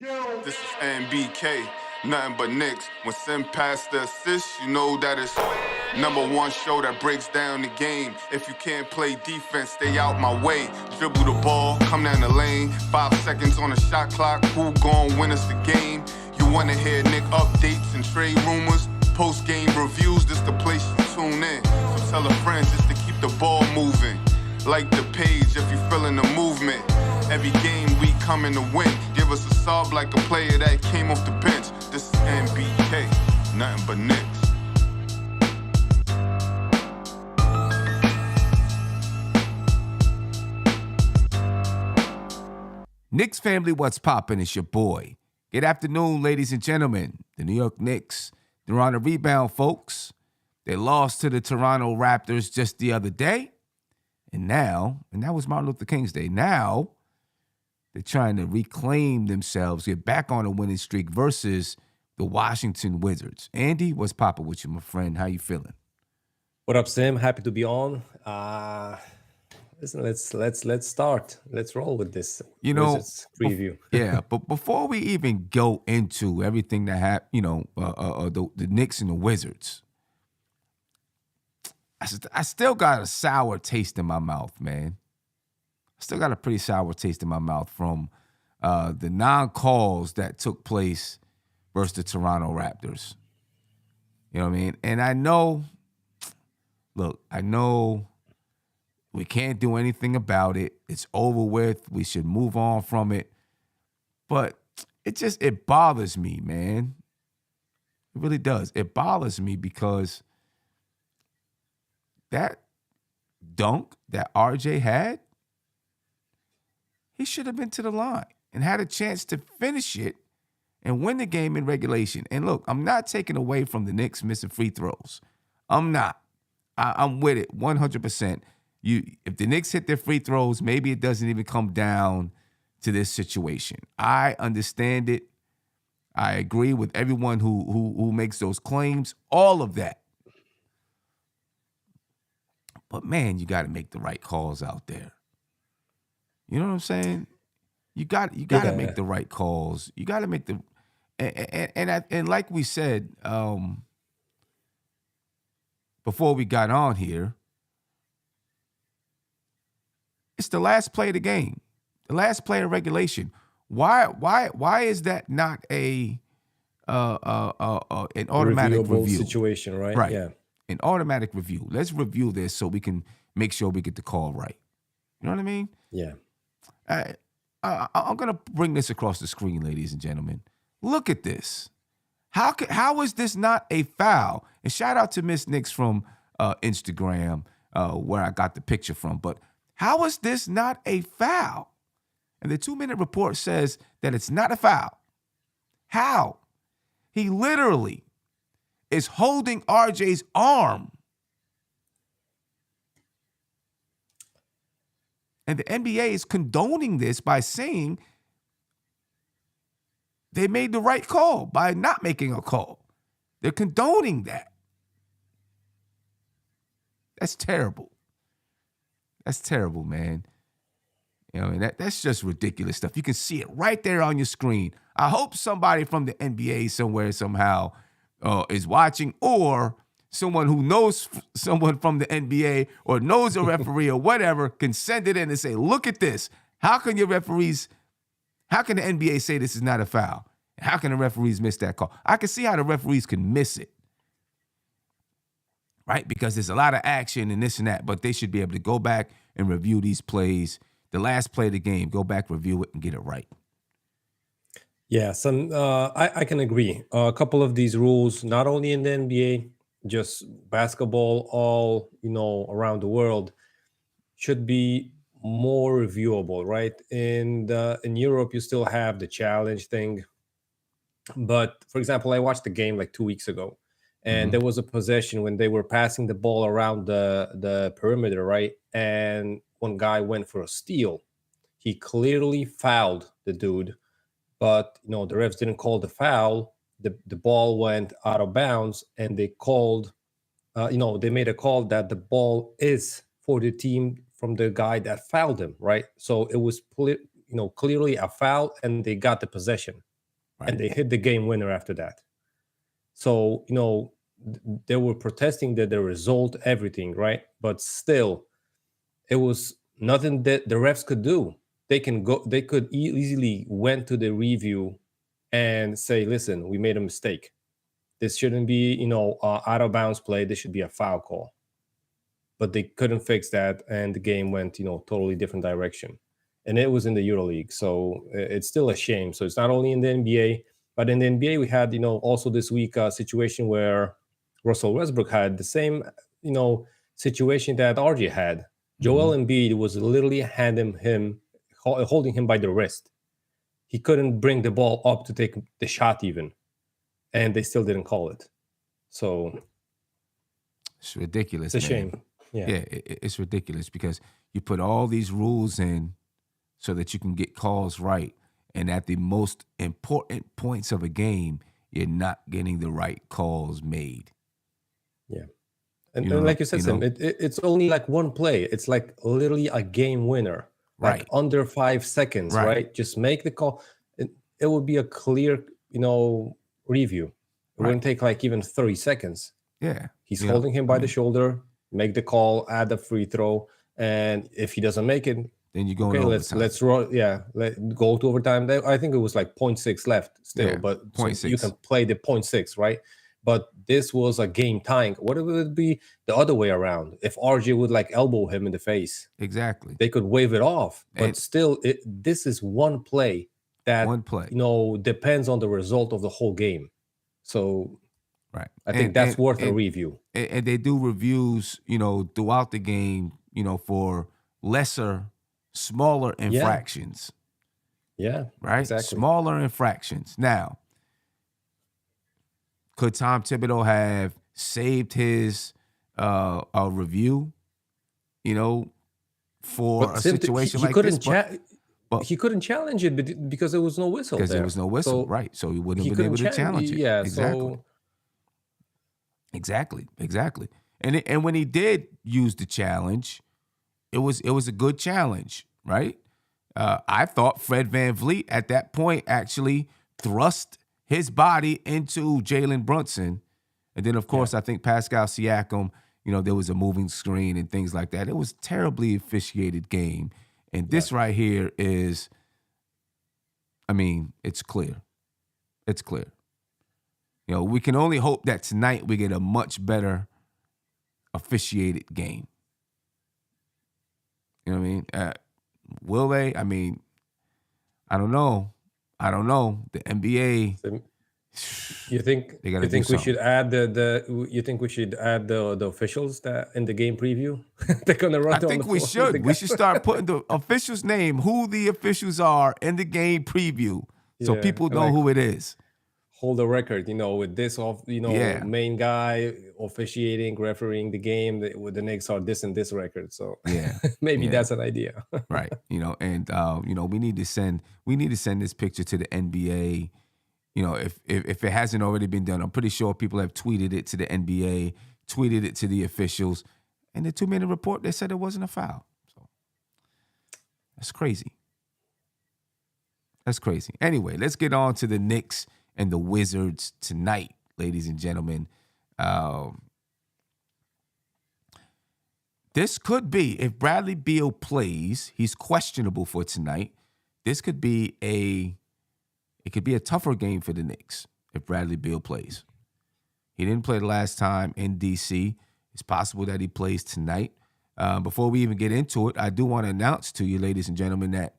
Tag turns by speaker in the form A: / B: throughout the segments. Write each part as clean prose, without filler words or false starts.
A: This is NBK, nothing but Knicks. When Sim passed the assist, you know that it's #1 show that breaks down the game. If you can't play defense, stay out my way. Dribble the ball, come down the lane. 5 seconds on the shot clock, who gon' win us the game? You wanna hear Nick updates and trade rumors? Post-game reviews, this the place you tune in. So tell a friend just to keep the ball moving. Like the page if you feeling the movement. Every game we coming to win. Give us a sub like a player that came off the bench. This is NBK, nothing but Knicks.
B: Knicks family, what's poppin'? It's your boy. Good afternoon, ladies and gentlemen. The New York Knicks, they're on a rebound, folks. They lost to the Toronto Raptors just the other day. And that was Martin Luther King's Day. Now, they're trying to reclaim themselves, get back on a winning streak versus the Washington Wizards. Andy, what's poppin' with you, my friend? How you feeling?
C: What up, Sam? Happy to be on. Listen, let's start. Let's roll with this Wizards preview.
B: Yeah, but before we even go into everything that happened, the Knicks and the Wizards, I still got a sour taste in my mouth, man. I still got a pretty sour taste in my mouth from the non-calls that took place versus the Toronto Raptors. You know what I mean? And I know we can't do anything about it. It's over with. We should move on from it. But it bothers me, man. It really does. It bothers me because that dunk that RJ had, he should have been to the line and had a chance to finish it and win the game in regulation. And look, I'm not taking away from the Knicks missing free throws. I'm not. I'm with it 100%. If the Knicks hit their free throws, maybe it doesn't even come down to this situation. I understand it. I agree with everyone who makes those claims, all of that. But man, you got to make the right calls out there. You know what I'm saying? You got to make the right calls. You got to make the and like we said before we got on here, it's the last play of the game, the last play of regulation. Why is that not an automatic review
C: situation, right?
B: Right.
C: Yeah.
B: An automatic review. Let's review this so we can make sure we get the call right. You know what I mean?
C: Yeah.
B: I'm gonna bring this across the screen, ladies and gentlemen. Look at this. How is this not a foul? And shout out to Miss Knicks from Instagram, where I got the picture from. But how is this not a foul? And the 2-minute report says that it's not a foul. How? He literally is holding RJ's arm. And the NBA is condoning this by saying they made the right call by not making a call. They're condoning that. That's terrible. That's terrible, man. You know, that's just ridiculous stuff. You can see it right there on your screen. I hope somebody from the NBA somewhere, somehow, is watching, or someone who knows someone from the NBA or knows a referee or whatever can send it in and say, look at this. How can the NBA say this is not a foul? How can the referees miss that call? I can see how the referees can miss it, right? Because there's a lot of action and this and that, but they should be able to go back and review these plays. The last play of the game, go back, review it, and get it right.
C: Yeah, I can agree. A couple of these rules, not only in the NBA, just basketball all, around the world, should be more reviewable, right? In Europe, you still have the challenge thing. But, for example, I watched the game like 2 weeks ago, and there was a possession when they were passing the ball around the perimeter, right? And one guy went for a steal. He clearly fouled the dude, but the refs didn't call the foul. The ball went out of bounds, and they called, they made a call that the ball is for the team from the guy that fouled him, right? So it was, clearly a foul, and they got the possession. and they hit the game winner after that. So, they were protesting that the result, everything, right? But still, it was nothing that the refs could do. They could easily went to the review and say, listen, we made a mistake. This shouldn't be, out of bounds play. This should be a foul call. But they couldn't fix that, and the game went, totally different direction. And it was in the EuroLeague, so it's still a shame. So it's not only in the NBA, but in the NBA we had, also this week a situation where Russell Westbrook had the same, situation that RJ had. Joel Embiid was literally holding him by the wrist. He couldn't bring the ball up to take the shot even, and they still didn't call it. So
B: it's ridiculous.
C: It's a shame. Yeah,
B: it's ridiculous because you put all these rules in so that you can get calls right, and at the most important points of a game, you're not getting the right calls made.
C: Yeah, and like you said, Sam, it's only like one play. It's like literally a game winner, like under 5 seconds, right? Just make the call. It would be a clear, review. It wouldn't take like even 30 seconds.
B: Yeah,
C: he's holding him by the shoulder. Make the call, add the free throw, and if he doesn't make it,
B: then you go. Okay,
C: let's roll. Yeah, go to overtime. I think it was like 0.6 left still, but 0.6. So you can play the 0.6, right? But this was a game tying. What would it be the other way around? If RJ would like elbow him in the face,
B: exactly,
C: they could wave it off. But still, this is one play that depends on the result of the whole game. So.
B: Right.
C: I think that's worth a review.
B: And they do reviews, throughout the game, for smaller infractions.
C: Yeah.
B: Right?
C: Exactly.
B: Smaller infractions. Now, could Tom Thibodeau have saved his review, for a situation like this?
C: He couldn't challenge it because there was no whistle.
B: Because there was no whistle, right. So he wouldn't have been able to challenge it.
C: Yeah,
B: exactly. Exactly. And when he did use the challenge, it was a good challenge, right? I thought Fred VanVleet at that point actually thrust his body into Jalen Brunson. And then, of course, I think Pascal Siakam, there was a moving screen and things like that. It was a terribly officiated game. And this right here is, it's clear. It's clear. We can only hope that tonight we get a much better officiated game. You know what I mean? Will they? I don't know. The NBA.
C: You think we should add the officials that in the game preview? They're gonna run.
B: I think we should. We should start putting the officials' name, who the officials are in the game preview, so people know who it is.
C: Hold a record, with this main guy officiating, refereeing the game. With the Knicks are this and this record, so maybe that's an idea,
B: right? And we need to send this picture to the NBA. If it hasn't already been done, I'm pretty sure people have tweeted it to the NBA, tweeted it to the officials, and the 2-minute report they said it wasn't a foul. So that's crazy. That's crazy. Anyway, let's get on to the Knicks and the Wizards tonight, ladies and gentlemen. This could be, if Bradley Beal plays, he's questionable for tonight. This could be a tougher game for the Knicks if Bradley Beal plays. He didn't play the last time in D.C. It's possible that he plays tonight. Before we even get into it, I do want to announce to you, ladies and gentlemen, that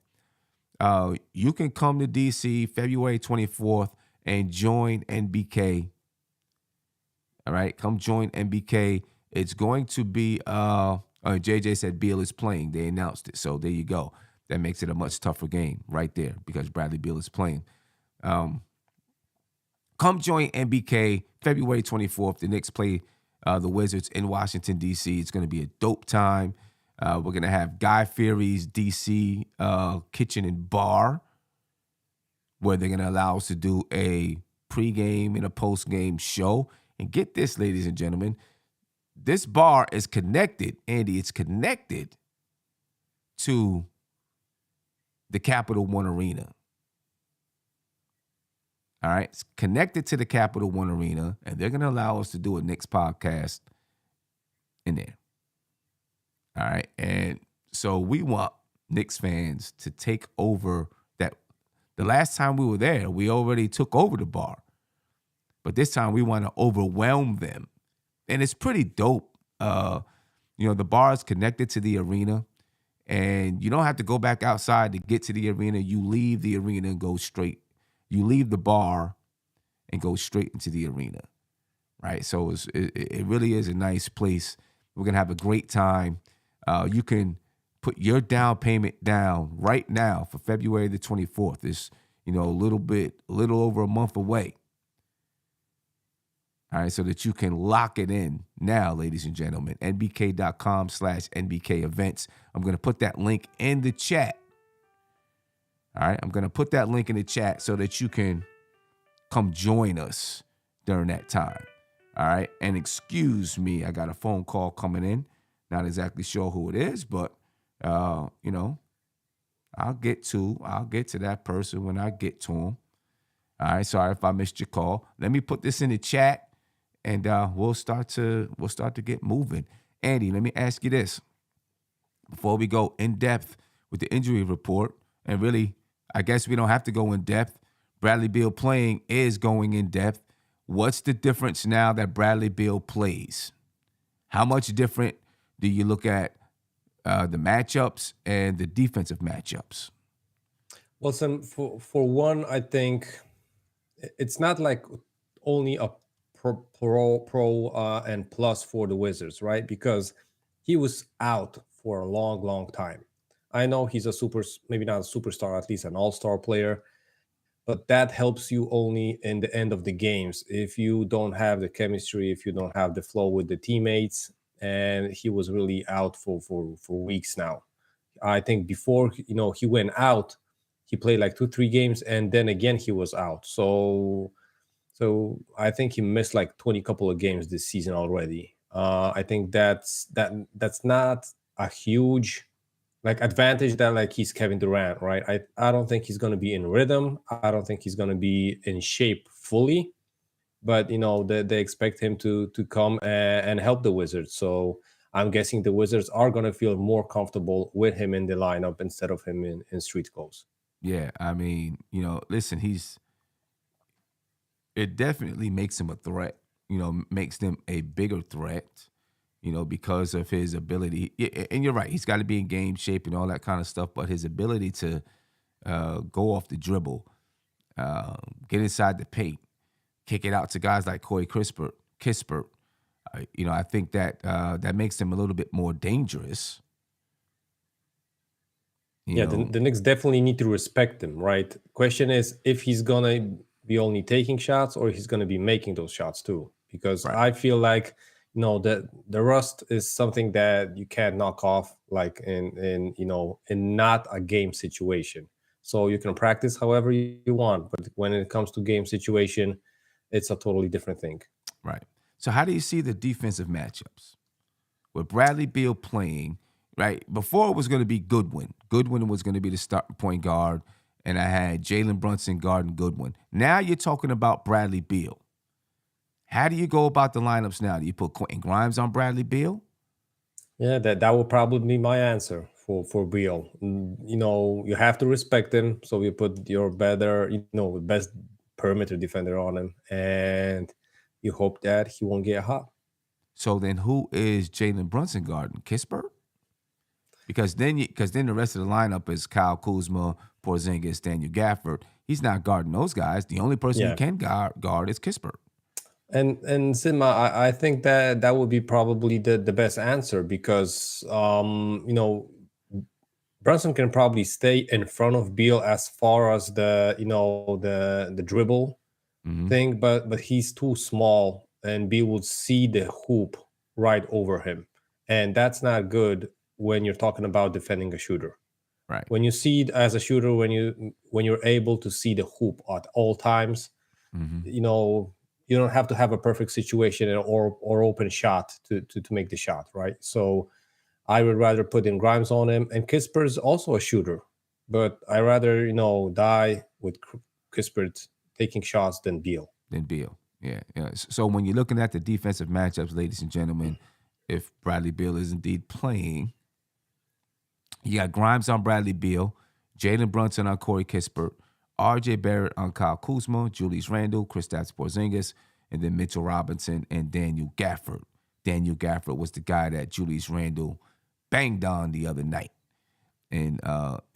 B: you can come to D.C. February 24th and join NBK. All right, come join NBK. It's going to be, JJ said Beal is playing. They announced it, so there you go. That makes it a much tougher game right there because Bradley Beal is playing. Come join NBK February 24th. The Knicks play the Wizards in Washington, D.C. It's going to be a dope time. We're going to have Guy Fieri's D.C. Kitchen and Bar, where they're going to allow us to do a pregame and a postgame show. And get this, ladies and gentlemen, this bar is connected, Andy, it's connected to the Capital One Arena. All right. It's connected to the Capital One Arena, and they're going to allow us to do a Knicks podcast in there. All right. And so we want Knicks fans to take over that. The last time we were there, we already took over the bar. But this time we want to overwhelm them. And it's pretty dope. The bar is connected to the arena. And you don't have to go back outside to get to the arena. You leave the arena and go straight. You leave the bar and go straight into the arena, right? So it really is a nice place. We're going to have a great time. You can put your down payment down right now for February the 24th. It's, a little over a month away. All right, so that you can lock it in now, ladies and gentlemen. NBK.com/NBK events. I'm going to put that link in the chat. All right, I'm going to put that link in the chat so that you can come join us during that time. All right, and excuse me, I got a phone call coming in. Not exactly sure who it is, but, I'll get to that person when I get to him. All right, sorry if I missed your call. Let me put this in the chat. And we'll start to get moving. Andy, let me ask you this. Before we go in depth with the injury report, and really, I guess we don't have to go in depth. Bradley Beal playing is going in depth. What's the difference now that Bradley Beal plays? How much different do you look at the matchups and the defensive matchups?
C: Well, for one, I think it's not like only a pro and plus for the Wizards, right? Because he was out for a long, long time. I know he's maybe not a superstar, at least an all-star player, but that helps you only in the end of the games. If you don't have the chemistry, if you don't have the flow with the teammates, and he was really out for weeks now. I think before, he went out, he played like 2-3 games, and then again he was out. So I think he missed like 20 couple of games this season already. I think that's not a huge advantage that he's Kevin Durant, right? I don't think he's going to be in rhythm. I don't think he's going to be in shape fully, but they expect him to come and help the Wizards. So I'm guessing the Wizards are going to feel more comfortable with him in the lineup instead of him in street clothes.
B: Yeah, I mean, listen, it definitely makes him a threat, makes them a bigger threat, because of his ability. And you're right, he's got to be in game shape and all that kind of stuff, but his ability to go off the dribble, get inside the paint, kick it out to guys like Corey Kispert, I think that that makes him a little bit more dangerous.
C: The Knicks definitely need to respect him, right? Question is if he's going to be only taking shots or he's going to be making those shots too, because right. I feel like the rust is something that you can't knock off in not a game situation. So you can practice however you want, but when it comes to game situation, it's a totally different thing.
B: Right. So how do you see the defensive matchups with Bradley Beal playing? Right before it was going to be Goodwin. Goodwin was going to be the starting point guard. And I had Jalen Brunson guarding Goodwin. Now you're talking about Bradley Beal. How do you go about the lineups now? Do you put Quentin Grimes on Bradley Beal?
C: Yeah, that would probably be my answer for Beal. You have to respect him. So you put your best perimeter defender on him. And you hope that he won't get hot.
B: So then who is Jalen Brunson guarding? Kispert? Because then the rest of the lineup is Kyle Kuzma, Porzingis, Daniel Gafford. He's not guarding those guys. The only person he can guard is Kispert.
C: And Sima, I think that would be probably the best answer because Brunson can probably stay in front of Beal as far as the dribble thing, but he's too small and Beal would see the hoop right over him, and that's not good when you're talking about defending a shooter.
B: Right.
C: When you see it as a shooter, when you're able to see the hoop at all times, you don't have to have a perfect situation or open shot to make the shot, right? So I would rather put in Grimes on him, and Kispert's also a shooter, but I rather die with Kispert taking shots than Beal.
B: Yeah. So when you're looking at the defensive matchups, ladies and gentlemen, if Bradley Beal is indeed playing, you got Grimes on Bradley Beal, Jalen Brunson on Corey Kispert, R.J. Barrett on Kyle Kuzma, Julius Randle, Kristaps Porzingis, and then Mitchell Robinson and Daniel Gafford. Daniel Gafford was the guy that Julius Randle banged on the other night in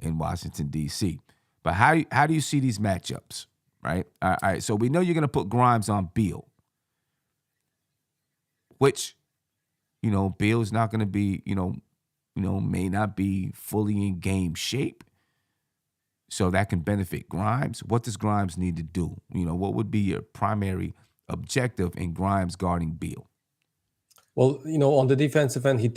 B: Washington, D.C. But how do you see these matchups, right? All right, so we know you're going to put Grimes on Beal, which, Beal's not going to be, may not be fully in game shape. So that can benefit Grimes. What does Grimes need to do? What would be your primary objective in Grimes guarding Beal?
C: Well, on the defensive end, he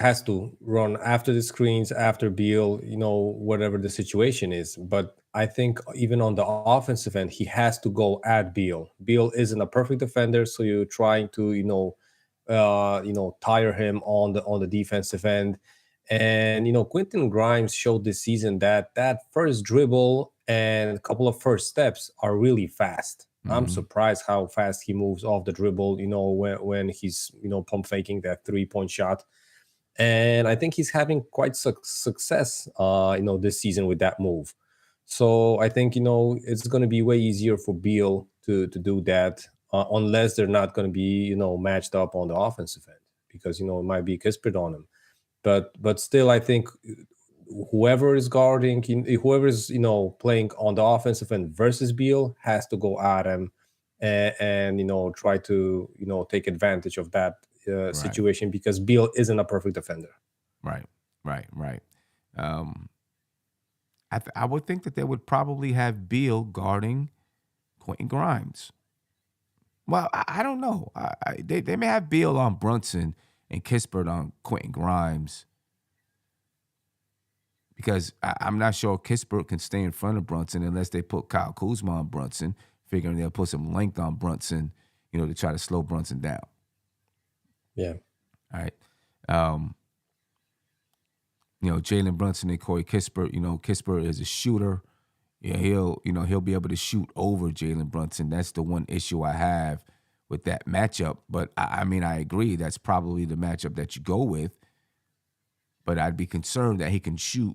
C: has to run after the screens, after Beal, whatever the situation is. But I think even on the offensive end, he has to go at Beal. Beal isn't a perfect defender, so you're trying to, tire him on the defensive end. And Quentin Grimes showed this season that first dribble and a couple of first steps are really fast. I'm surprised how fast he moves off the dribble, when he's, pump faking that 3-point shot. And I think he's having quite success, this season with that move. So I think, it's going to be way easier for Beal to do that, unless they're not going to be, matched up on the offensive end, because, it might be Kispert on him. But still, I think whoever is guarding, whoever is playing on the offensive end versus Beal has to go at him and try to take advantage of that situation, because Beal isn't a perfect defender.
B: Right. I would think that they would probably have Beal guarding Quentin Grimes. Well, I don't know. They may have Beal on Brunson and Kispert on Quentin Grimes, because I'm not sure Kispert can stay in front of Brunson unless they put Kyle Kuzma on Brunson, figuring they'll put some length on Brunson, to try to slow Brunson down.
C: Yeah.
B: All right. Jalen Brunson and Corey Kispert, Kispert is a shooter. Yeah, he'll be able to shoot over Jalen Brunson. That's the one issue I have with that matchup. But I agree that's probably the matchup that you go with. But I'd be concerned that he can shoot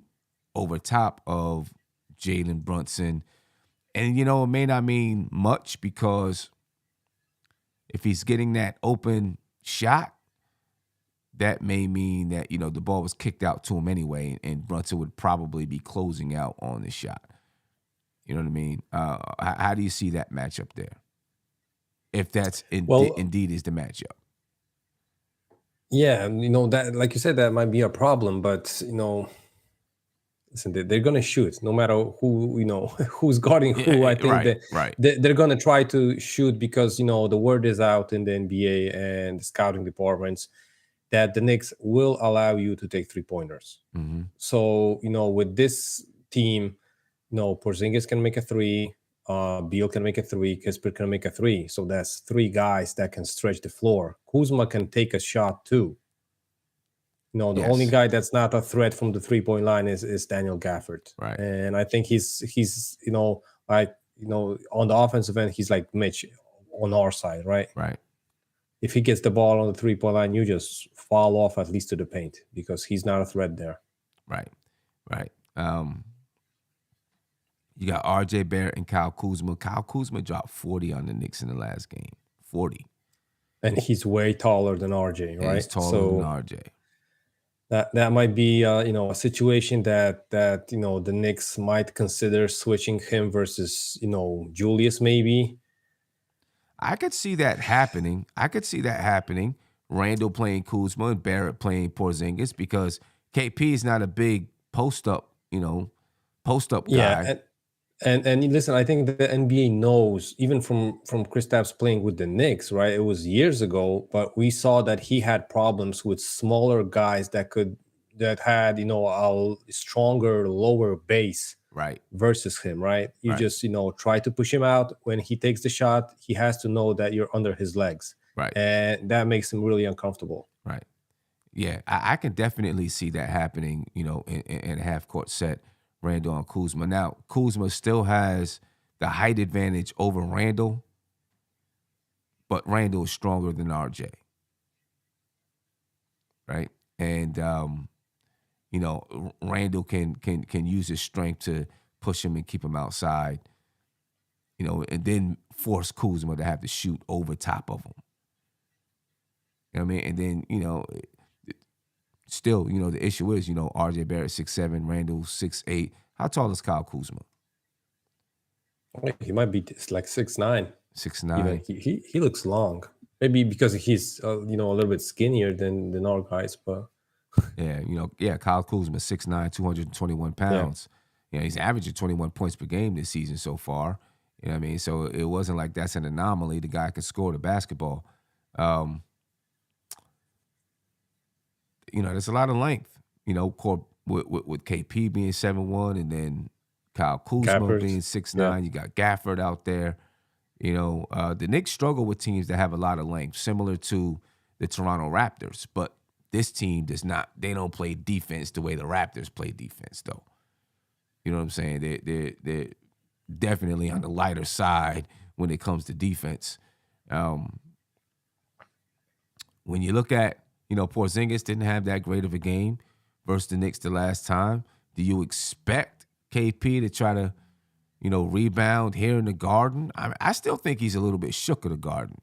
B: over top of Jalen Brunson. And, it may not mean much, because if he's getting that open shot, that may mean that, the ball was kicked out to him anyway, and Brunson would probably be closing out on the shot. You know what I mean? How do you see that matchup there? If that's indeed is the matchup.
C: Yeah, that, like you said, that might be a problem, but listen, they're gonna shoot no matter who who's guarding who. I think they're gonna try to shoot, because the word is out in the NBA and the scouting departments that the Knicks will allow you to take 3-pointers.
B: Mm-hmm.
C: So with this team, Porzingis can make a 3. Beal can make a 3, Kispert can make a 3. So that's 3 guys that can stretch the floor. Kuzma can take a shot too. The only guy that's not a threat from the 3-point line is Daniel Gafford.
B: Right.
C: And I think he's on the offensive end, he's like Mitch on our side, right?
B: Right.
C: If he gets the ball on the 3-point line, you just fall off at least to the paint, because he's not a threat there.
B: Right. You got R.J. Barrett and Kyle Kuzma. Kyle Kuzma dropped 40 on the Knicks in the last game. 40.
C: And he's way taller than R.J., right?
B: He's taller than R.J.
C: That might be a situation that the Knicks might consider switching him versus Julius maybe.
B: I could see that happening. Randall playing Kuzma and Barrett playing Porzingis, because KP is not a big post up guy.
C: Yeah, and listen, I think the NBA knows, even from Kristaps playing with the Knicks, right? It was years ago, but we saw that he had problems with smaller guys that had a stronger lower base.
B: Right.
C: Versus him, right? You just, try to push him out. When he takes the shot, he has to know that you're under his legs.
B: Right.
C: And that makes him really uncomfortable.
B: Right. Yeah, I can definitely see that happening, in a half-court set, Randall and Kuzma. Now, Kuzma still has the height advantage over Randall, but Randall is stronger than RJ, right? And Randall can use his strength to push him and keep him outside, and then force Kuzma to have to shoot over top of him. You know what I mean? And then, still, the issue is, RJ Barrett 6'7", Randall 6'8". How tall is Kyle Kuzma?
C: He might be like 6'9".
B: 6'9".
C: Even he looks long. Maybe because he's a little bit skinnier than our guys, but
B: Kyle Kuzma 6'9", 221 pounds. He's averaging 21 points per game this season so far. You know what I mean? So it wasn't like that's an anomaly. The guy can score the basketball. There's a lot of length. With KP being 7'1", and then Kyle Kuzma
C: Gafford,
B: being 6'9". You got Gafford out there. The Knicks struggle with teams that have a lot of length, similar to the Toronto Raptors. But this team does not. They don't play defense the way the Raptors play defense, though. You know what I'm saying? They're definitely on the lighter side when it comes to defense. When you look at, Porzingis didn't have that great of a game versus the Knicks the last time. Do you expect KP to try to, rebound here in the Garden? I still think he's a little bit shook of the Garden.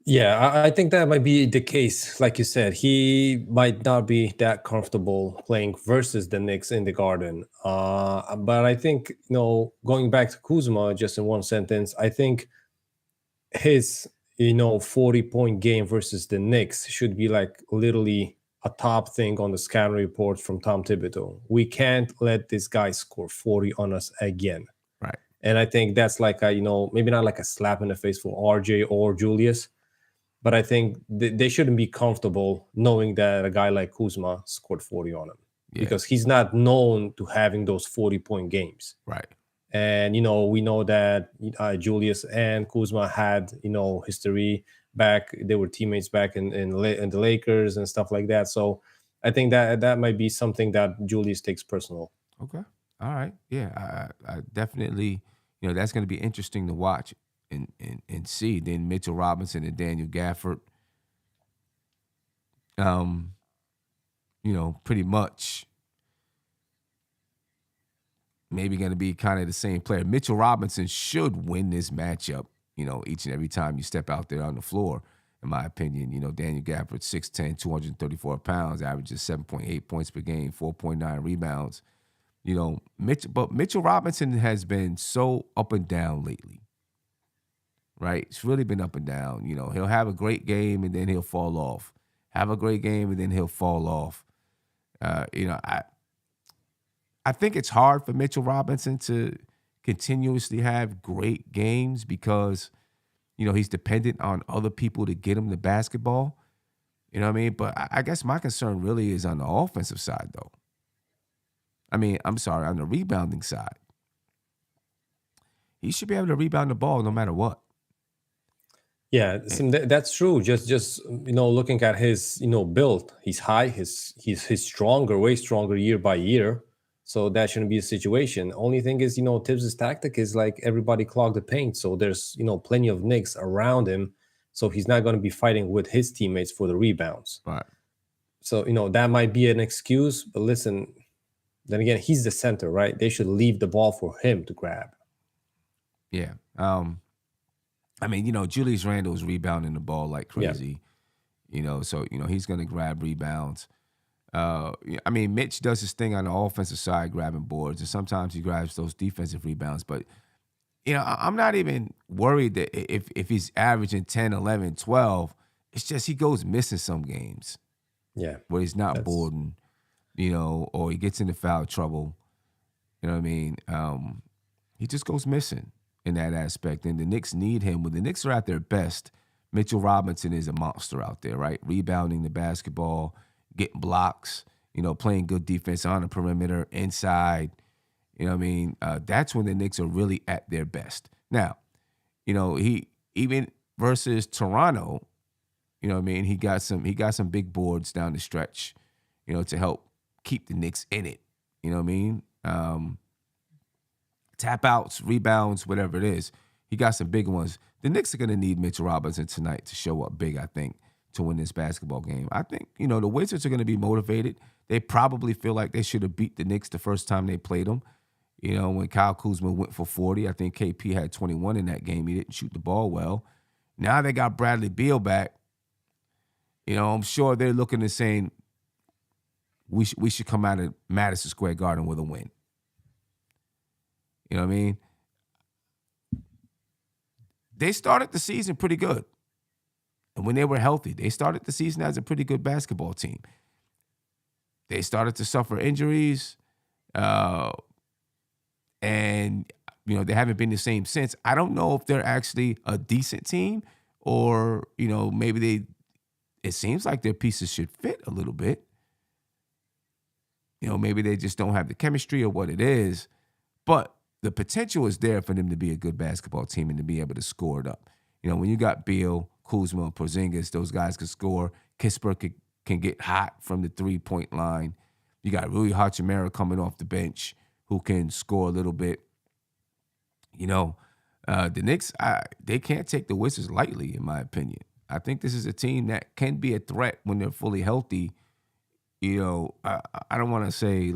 C: Yeah, I think that might be the case. Like you said, he might not be that comfortable playing versus the Knicks in the Garden. But I think, going back to Kuzma, just in one sentence, I think his, 40-point game versus the Knicks should be like literally a top thing on the scouting report from Tom Thibodeau. We can't let this guy score 40 on us again.
B: Right.
C: And I think that's like a, maybe not like a slap in the face for RJ or Julius, but I think they shouldn't be comfortable knowing that a guy like Kuzma scored 40 on him because he's not known to having those 40-point games.
B: Right.
C: And, we know that Julius and Kuzma had, history back. They were teammates back in the Lakers and stuff like that. So I think that might be something that Julius takes personal.
B: Okay. All right. Yeah, I definitely, that's going to be interesting to watch and see. Then Mitchell Robinson and Daniel Gafford, pretty much maybe going to be kind of the same player. Mitchell Robinson should win this matchup, each and every time you step out there on the floor, in my opinion. Daniel Gafford, 6'10", 234 pounds, averages 7.8 points per game, 4.9 rebounds. Mitchell Robinson has been so up and down lately, right? It's really been up and down. He'll have a great game and then he'll fall off. Have a great game and then he'll fall off. I think it's hard for Mitchell Robinson to continuously have great games because, he's dependent on other people to get him the basketball. You know what I mean? But I guess my concern really is on the offensive side, though. On the rebounding side. He should be able to rebound the ball no matter what.
C: Yeah, that's true. Just looking at his build, he's high, he's stronger, way stronger year by year. So that shouldn't be a situation. Only thing is, Tibbs' tactic is like everybody clog the paint. So there's, plenty of Knicks around him. So he's not going to be fighting with his teammates for the rebounds.
B: Right.
C: So, that might be an excuse. But listen, then again, he's the center, right? They should leave the ball for him to grab.
B: Yeah. Julius Randle's rebounding the ball like crazy. Yeah. So he's going to grab rebounds. Mitch does his thing on the offensive side, grabbing boards, and sometimes he grabs those defensive rebounds. But, I'm not even worried that if he's averaging 10, 11, 12, it's just he goes missing some games.
C: Yeah.
B: Where he's not boarding, or he gets into foul trouble. You know what I mean? He just goes missing in that aspect. And the Knicks need him. When the Knicks are at their best, Mitchell Robinson is a monster out there, right? Rebounding the basketball, getting blocks, playing good defense on the perimeter, inside. You know what I mean? That's when the Knicks are really at their best. Now, he even versus Toronto, he got some big boards down the stretch, to help keep the Knicks in it. You know what I mean? tap outs, rebounds, whatever it is. He got some big ones. The Knicks are going to need Mitchell Robinson tonight to show up big, I think, to win this basketball game. I think, the Wizards are going to be motivated. They probably feel like they should have beat the Knicks the first time they played them. When Kyle Kuzma went for 40, I think KP had 21 in that game. He didn't shoot the ball well. Now they got Bradley Beal back. I'm sure they're looking and saying, we should come out of Madison Square Garden with a win. You know what I mean? They started the season pretty good. And when they were healthy, they started the season as a pretty good basketball team. They started to suffer injuries. And, they haven't been the same since. I don't know if they're actually a decent team or, maybe it seems like their pieces should fit a little bit. Maybe they just don't have the chemistry or what it is. But the potential is there for them to be a good basketball team and to be able to score it up. When you got Beal, Kuzma, Porzingis, those guys can score. Kispert can get hot from the three-point line. You got Rui Hachimura coming off the bench who can score a little bit. The Knicks, they can't take the Wizards lightly, in my opinion. I think this is a team that can be a threat when they're fully healthy. I don't want to say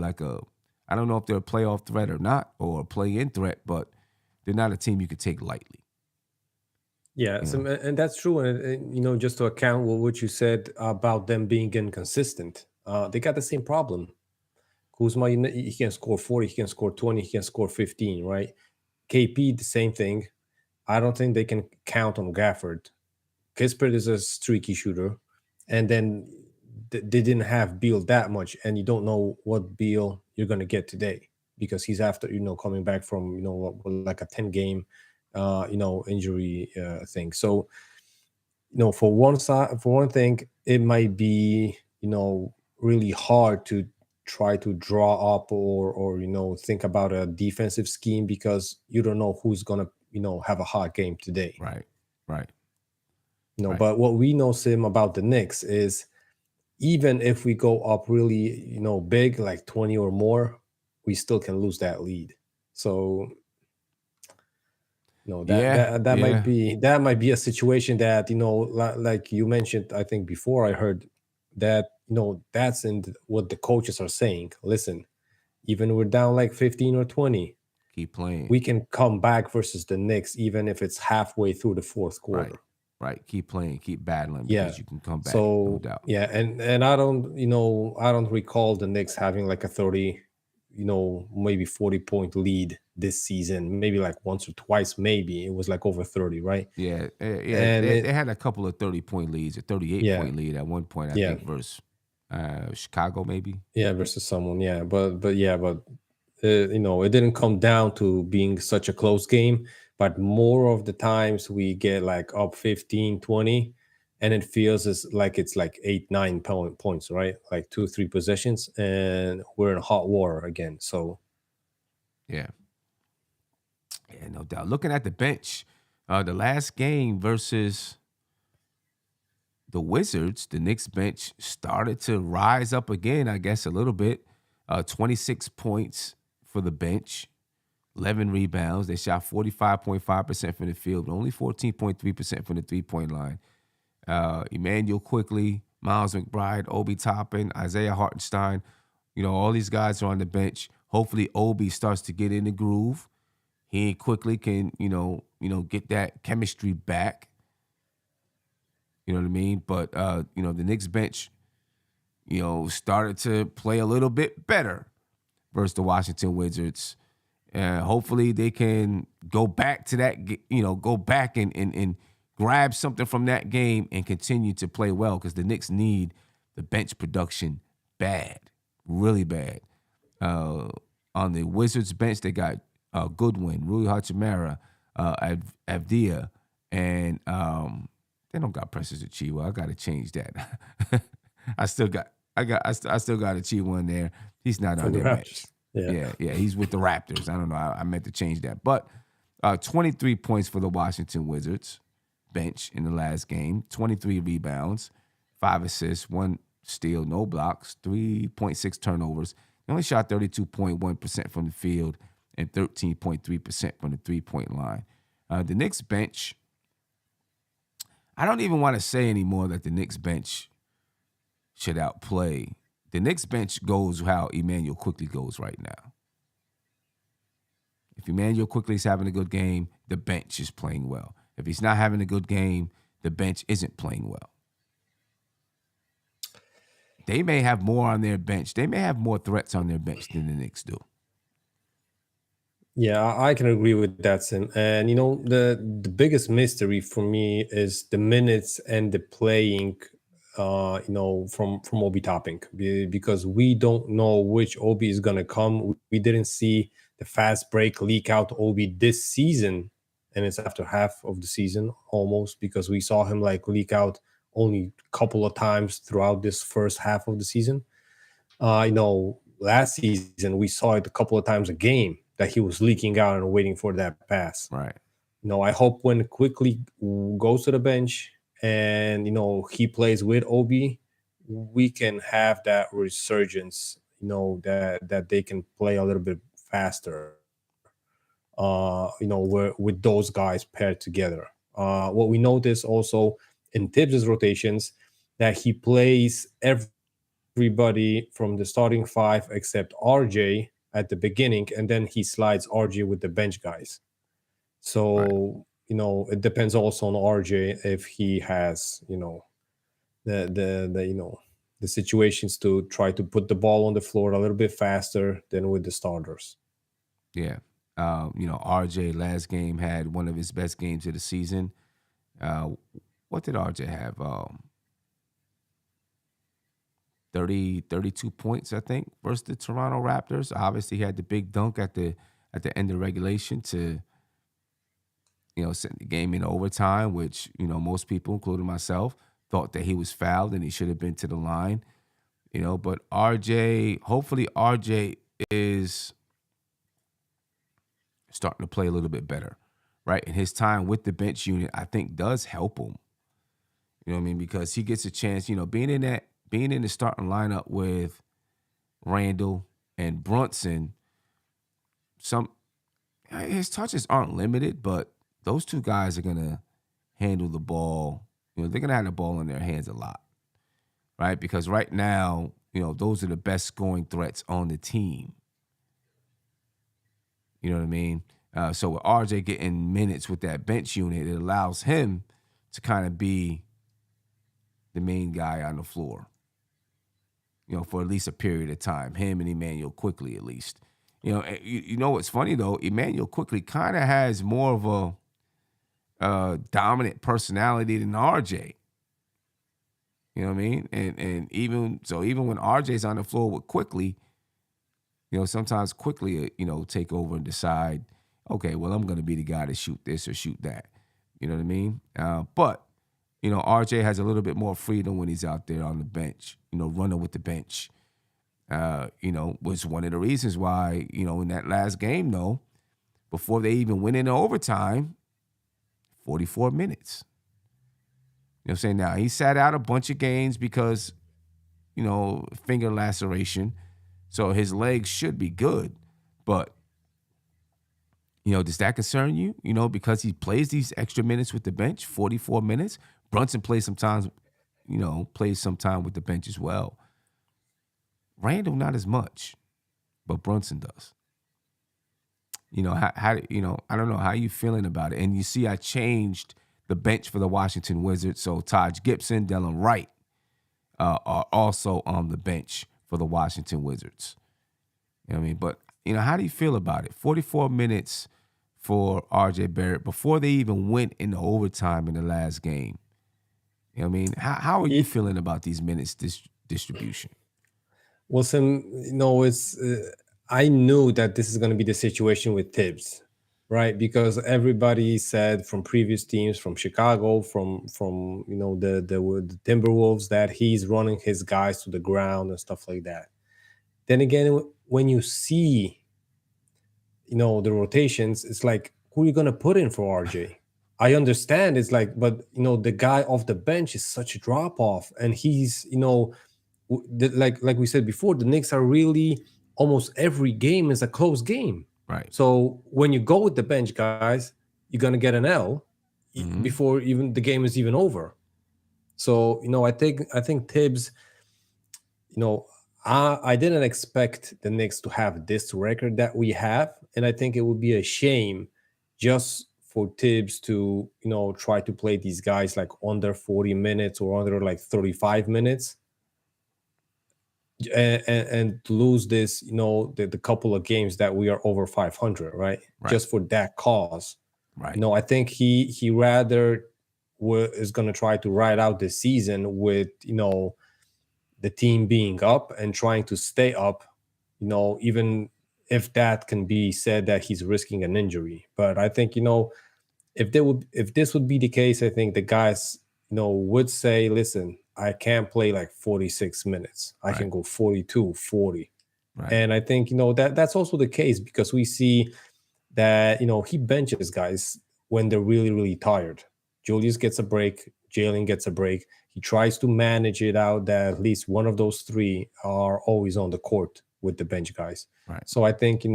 B: I don't know if they're a playoff threat or not, or a play-in threat, but they're not a team you could take lightly.
C: Yeah, and that's true. And just to account for what you said about them being inconsistent, they got the same problem. Kuzma, he can score 40, he can score 20, he can score 15, right? KP, the same thing. I don't think they can count on Gafford. Kispert is a streaky shooter. And then they didn't have Beal that much. And you don't know what Beal you're going to get today because he's after, coming back from, like a 10-game, injury thing. So, for one thing, it might be, really hard to try to draw up or think about a defensive scheme because you don't know who's gonna have a hot game today.
B: Right.
C: Right. But what we know, Sim, about the Knicks is even if we go up really big, like 20 or more, we still can lose that lead. So that might be a situation that like you mentioned, I think before I heard that that's what the coaches are saying. Listen, even we're down like 15 or 20,
B: keep playing.
C: We can come back versus the Knicks, even if it's halfway through the fourth quarter.
B: Right. Keep playing, keep battling because you can come back.
C: So
B: no doubt.
C: Yeah, and I don't recall the Knicks having like a 30, maybe 40-point lead this season. Maybe like once or twice, maybe it was like over 30, right?
B: Yeah. And they had a couple of 30-point leads, a 38-point lead at one point, I think, versus Chicago, maybe.
C: Yeah, versus someone. Yeah, but it didn't come down to being such a close game. But more of the times we get like up 15, 20, and it feels like it's like 8, 9 points, right? Like 2 or 3 possessions, and we're in hot water again. So,
B: yeah, no doubt. Looking at the bench, the last game versus the Wizards, the Knicks bench started to rise up again, I guess, a little bit. 26 points for the bench. 11 rebounds. They shot 45.5% from the field, but only 14.3% from the three-point line. Emmanuel Quickly, Miles McBride, Obi Toppin, Isaiah Hartenstein. All these guys are on the bench. Hopefully, Obi starts to get in the groove. He quickly can, get that chemistry back. You know what I mean? But, the Knicks bench, started to play a little bit better versus the Washington Wizards. Hopefully they can go back to that, go back and grab something from that game and continue to play well because the Knicks need the bench production bad, really bad. On the Wizards bench, they got Goodwin, Rui Hachimura, Avdia, and they don't got Precious Achiuwa. I got to change that. I still got Achiuwa in there. He's not on their bench. Yeah, he's with the Raptors. I don't know. I meant to change that. But 23 points for the Washington Wizards bench in the last game, 23 rebounds, 5 assists, 1 steal, no blocks, 3.6 turnovers. They only shot 32.1% from the field and 13.3% from the 3-point line. The Knicks bench, I don't even want to say anymore that the Knicks bench should outplay. The Knicks bench goes how Emmanuel Quickly goes right now. If Emmanuel Quickly is having a good game, the bench is playing well. If he's not having a good game, the bench isn't playing well. They may have more on their bench. They may have more threats on their bench than the Knicks do.
C: Yeah, I can agree with that, Sim. And the biggest mystery for me is the minutes and the playing, from Obi Topping, because we don't know which Obi is gonna come. We didn't see the fast break leak out Obi this season, and it's after half of the season almost, because we saw him like leak out only a couple of times throughout this first half of the season. Last season we saw it a couple of times a game that he was leaking out and waiting for that pass.
B: Right.
C: I hope when Quickly goes to the bench and he plays with Obi, we can have that resurgence. That they can play a little bit faster. With those guys paired together. What we notice also in Tibbs' rotations, that he plays everybody from the starting five except RJ at the beginning, and then he slides RJ with the bench guys. So it depends also on RJ if he has the situations to try to put the ball on the floor a little bit faster than with the starters.
B: Yeah. RJ last game had one of his best games of the season. What did RJ have? 32 points, I think, versus the Toronto Raptors. Obviously, he had the big dunk at the end of regulation to, send the game in overtime, which, most people, including myself, thought that he was fouled and he should have been to the line. But hopefully RJ is starting to play a little bit better, right? And his time with the bench unit, I think, does help him. You know what I mean? Because he gets a chance, being in the starting lineup with Randall and Brunson, his touches aren't limited, but those two guys are gonna handle the ball. They're gonna have the ball in their hands a lot, right? Because right now, those are the best scoring threats on the team. You know what I mean? So with RJ getting minutes with that bench unit, it allows him to kind of be the main guy on the floor, for at least a period of time. Him and Emmanuel Quickly, at least. What's funny, though? Emmanuel Quickly kind of has more of a dominant personality than RJ. You know what I mean? And even when RJ's on the floor with Quickly, sometimes Quickly, take over and decide, okay, well, I'm going to be the guy to shoot this or shoot that. You know what I mean? But RJ has a little bit more freedom when he's out there on the bench, running with the bench. Was one of the reasons why, in that last game, though, before they even went into overtime, 44 minutes. You know what I'm saying? Now, he sat out a bunch of games because, finger laceration. So his legs should be good. But, does that concern you? Because he plays these extra minutes with the bench, 44 minutes. Brunson plays sometimes, plays some time with the bench as well. Randall, not as much, but Brunson does. How I don't know, how you feeling about it? And you see I changed the bench for the Washington Wizards. So Taj Gibson, Delon Wright are also on the bench for the Washington Wizards. You know what I mean? But, how do you feel about it? 44 minutes for RJ Barrett before they even went into overtime in the last game. You know what I mean? How are you feeling about these minutes distribution?
C: Well, Sam, it's I knew that this is going to be the situation with Tibbs, right? Because everybody said from previous teams, from Chicago, from the Timberwolves, that he's running his guys to the ground and stuff like that. Then again, when you see, the rotations, it's like, who are you going to put in for RJ? I understand it's like, but the guy off the bench is such a drop off, and he's like we said before, the Knicks are really, almost every game is a close game.
B: Right.
C: So when you go with the bench guys, you're gonna get an L
B: Mm-hmm.
C: before even the game is even over. So I think Tibbs, you know, I didn't expect the Knicks to have this record that we have, and I think it would be a shame just for Tibbs to try to play these guys like under 40 minutes or under like 35 minutes, and lose this the couple of games that we are over 500, right?
B: Right.
C: Just for that cause.
B: Right.
C: I think he rather is going to try to ride out the season with the team being up and trying to stay up, even if that can be said that he's risking an injury. But I think if this would be the case, I think the guys would say, listen, I can't play like 46 minutes. I can go 42, 40.
B: Right.
C: And I think that's also the case, because we see that he benches guys when they're really, really tired. Julius gets a break, Jalen gets a break. He tries to manage it out that at least one of those three are always on the court with the bench guys.
B: Right.
C: So I think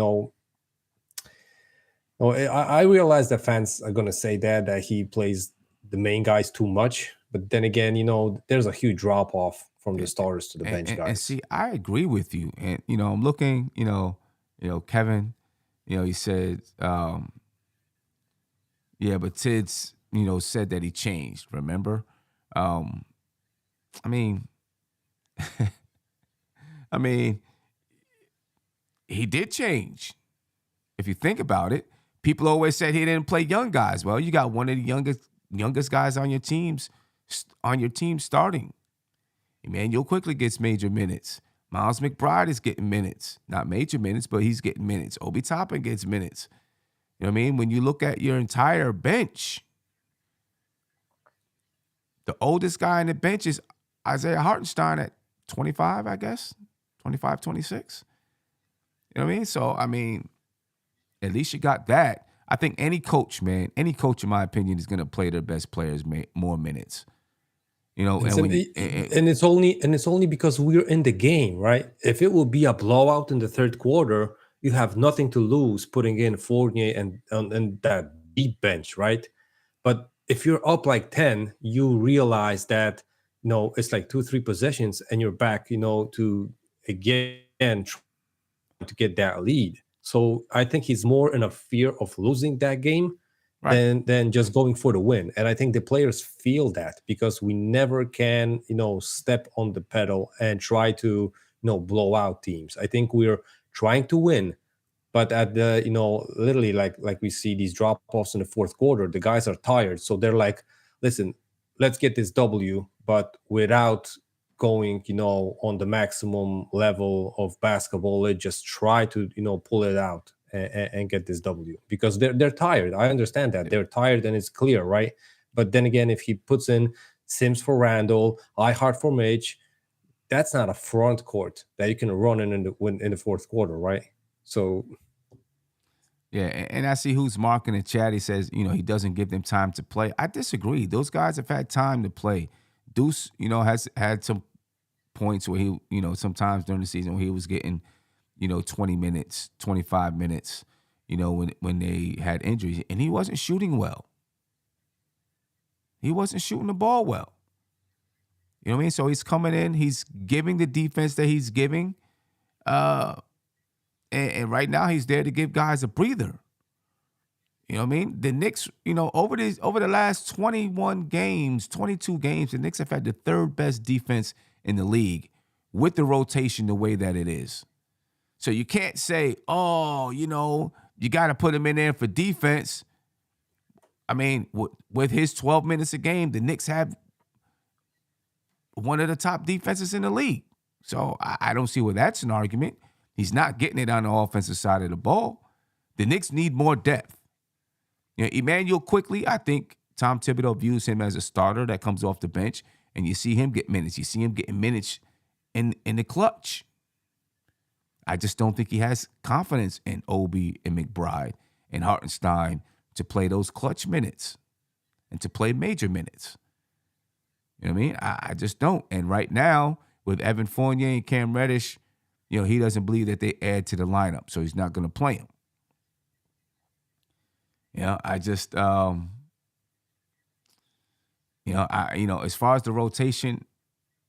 C: I realize that fans are going to say that he plays the main guys too much. But then again, there's a huge drop off from the starters to the bench guys.
B: And see, I agree with you. And, I'm looking, Kevin, he said, yeah, but Tids, said that he changed, remember? I mean, he did change. If you think about it, people always said he didn't play young guys. Well, you got one of the youngest guys on your team starting. Emmanuel quickly gets major minutes. Miles McBride is getting minutes. Not major minutes, but he's getting minutes. Obi Toppin gets minutes. You know what I mean? When you look at your entire bench, the oldest guy on the bench is Isaiah Hartenstein at 25, I guess. 25, 26. You know what I mean? So, at least you got that. I think any coach, in my opinion, is going to play their best players more minutes. And
C: it's only because we're in the game, right? If it will be a blowout in the third quarter, you have nothing to lose putting in Fournier and that deep bench, right? But if you're up like 10, you realize that it's like 2-3 possessions and you're back, to again trying to get that lead. So I think he's more in a fear of losing that game than just going for the win. And I think the players feel that, because we never can, step on the pedal and try to, blow out teams. I think we're trying to win, but at the, literally like we see these drop-offs in the fourth quarter, the guys are tired. So they're like, listen, let's get this W, but without going, on the maximum level of basketball. Let's just try to, pull it out and get this W, because they're tired. I understand that they're tired, and it's clear, right? But then again, if he puts in Sims for Randall, Ihart for Mitch, that's not a front court that you can run in the fourth quarter, right? So,
B: yeah, and I see who's marking the chat. He says, he doesn't give them time to play. I disagree. Those guys have had time to play. Deuce, has had some points where he, sometimes during the season where he was getting, 20 minutes, 25 minutes, when they had injuries, and he wasn't shooting well. He wasn't shooting the ball well. You know what I mean? So he's coming in, he's giving the defense that he's giving. And right now he's there to give guys a breather. You know what I mean? The Knicks, over the last 21 games, 22 games, the Knicks have had the third best defense in the league with the rotation the way that it is. So you can't say, oh, you got to put him in there for defense. With his 12 minutes a game, the Knicks have one of the top defenses in the league. So I don't see where that's an argument. He's not getting it on the offensive side of the ball. The Knicks need more depth. Emmanuel quickly, I think Tom Thibodeau views him as a starter that comes off the bench, and you see him get minutes. You see him getting minutes in the clutch. I just don't think he has confidence in Obi and McBride and Hartenstein to play those clutch minutes and to play major minutes. You know what I mean? I just don't. And right now, with Evan Fournier and Cam Reddish, he doesn't believe that they add to the lineup, so he's not going to play him. I just as far as the rotation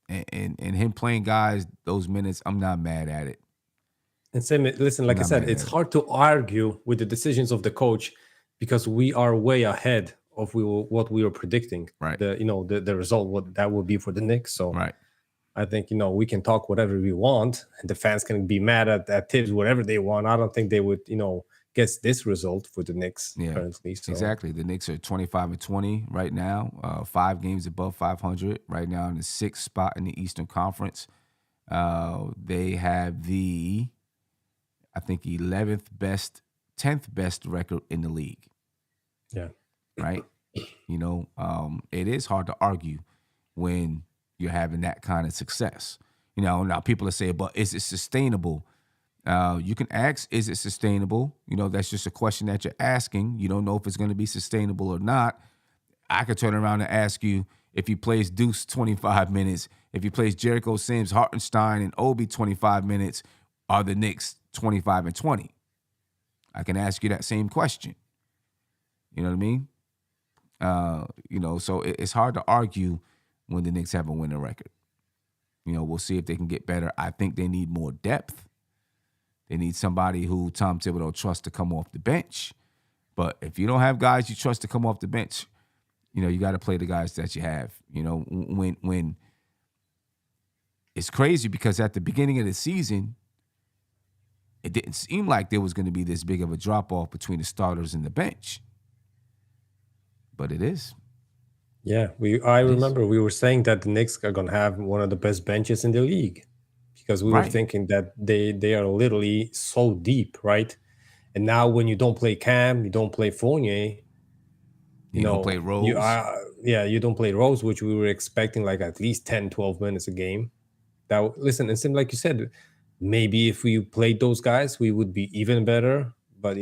B: and him playing guys those minutes, I'm not mad at it.
C: And same, listen,
B: I'm
C: like I
B: not
C: said,
B: mad
C: it's
B: at it.
C: hard to argue with the decisions of the coach because we are way ahead of what we were predicting.
B: Right.
C: The result, what that would be for the Knicks. So
B: Right.
C: I think we can talk whatever we want, and the fans can be mad at Tibbs whatever they want. I don't think they would guess this result for the Knicks
B: Yeah.
C: currently. So
B: Exactly. The Knicks are 25-20 right now, 5 games above 500 right now in the 6th spot in the Eastern Conference. They have I think 11th best, 10th best record in the league.
C: yeah,
B: Right. It is hard to argue when you're having that kind of success. Now people are saying, but is it sustainable? You can ask, is it sustainable? That's just a question that you're asking. You don't know if it's going to be sustainable or not. I could turn around and ask you if he plays Deuce 25 minutes, if he plays Jericho Sims, Hartenstein, and Obi 25 minutes, are the Knicks 25-20? I can ask you that same question. You know what I mean? So it's hard to argue when the Knicks have a winning record. We'll see if they can get better. I think they need more depth. They need somebody who Tom Thibodeau trusts to come off the bench. But if you don't have guys you trust to come off the bench, you got to play the guys that you have. When it's crazy because at the beginning of the season, it didn't seem like there was going to be this big of a drop-off between the starters and the bench. But it is.
C: Yeah, I remember we were saying that the Knicks are going to have one of the best benches in the league because we were thinking that they are literally so deep, right? And now when you don't play Cam, you don't play Fournier,
B: you don't play Rose.
C: You don't play Rose, which we were expecting like at least 10, 12 minutes a game. Listen, it seemed like you said, maybe if we played those guys, we would be even better. But,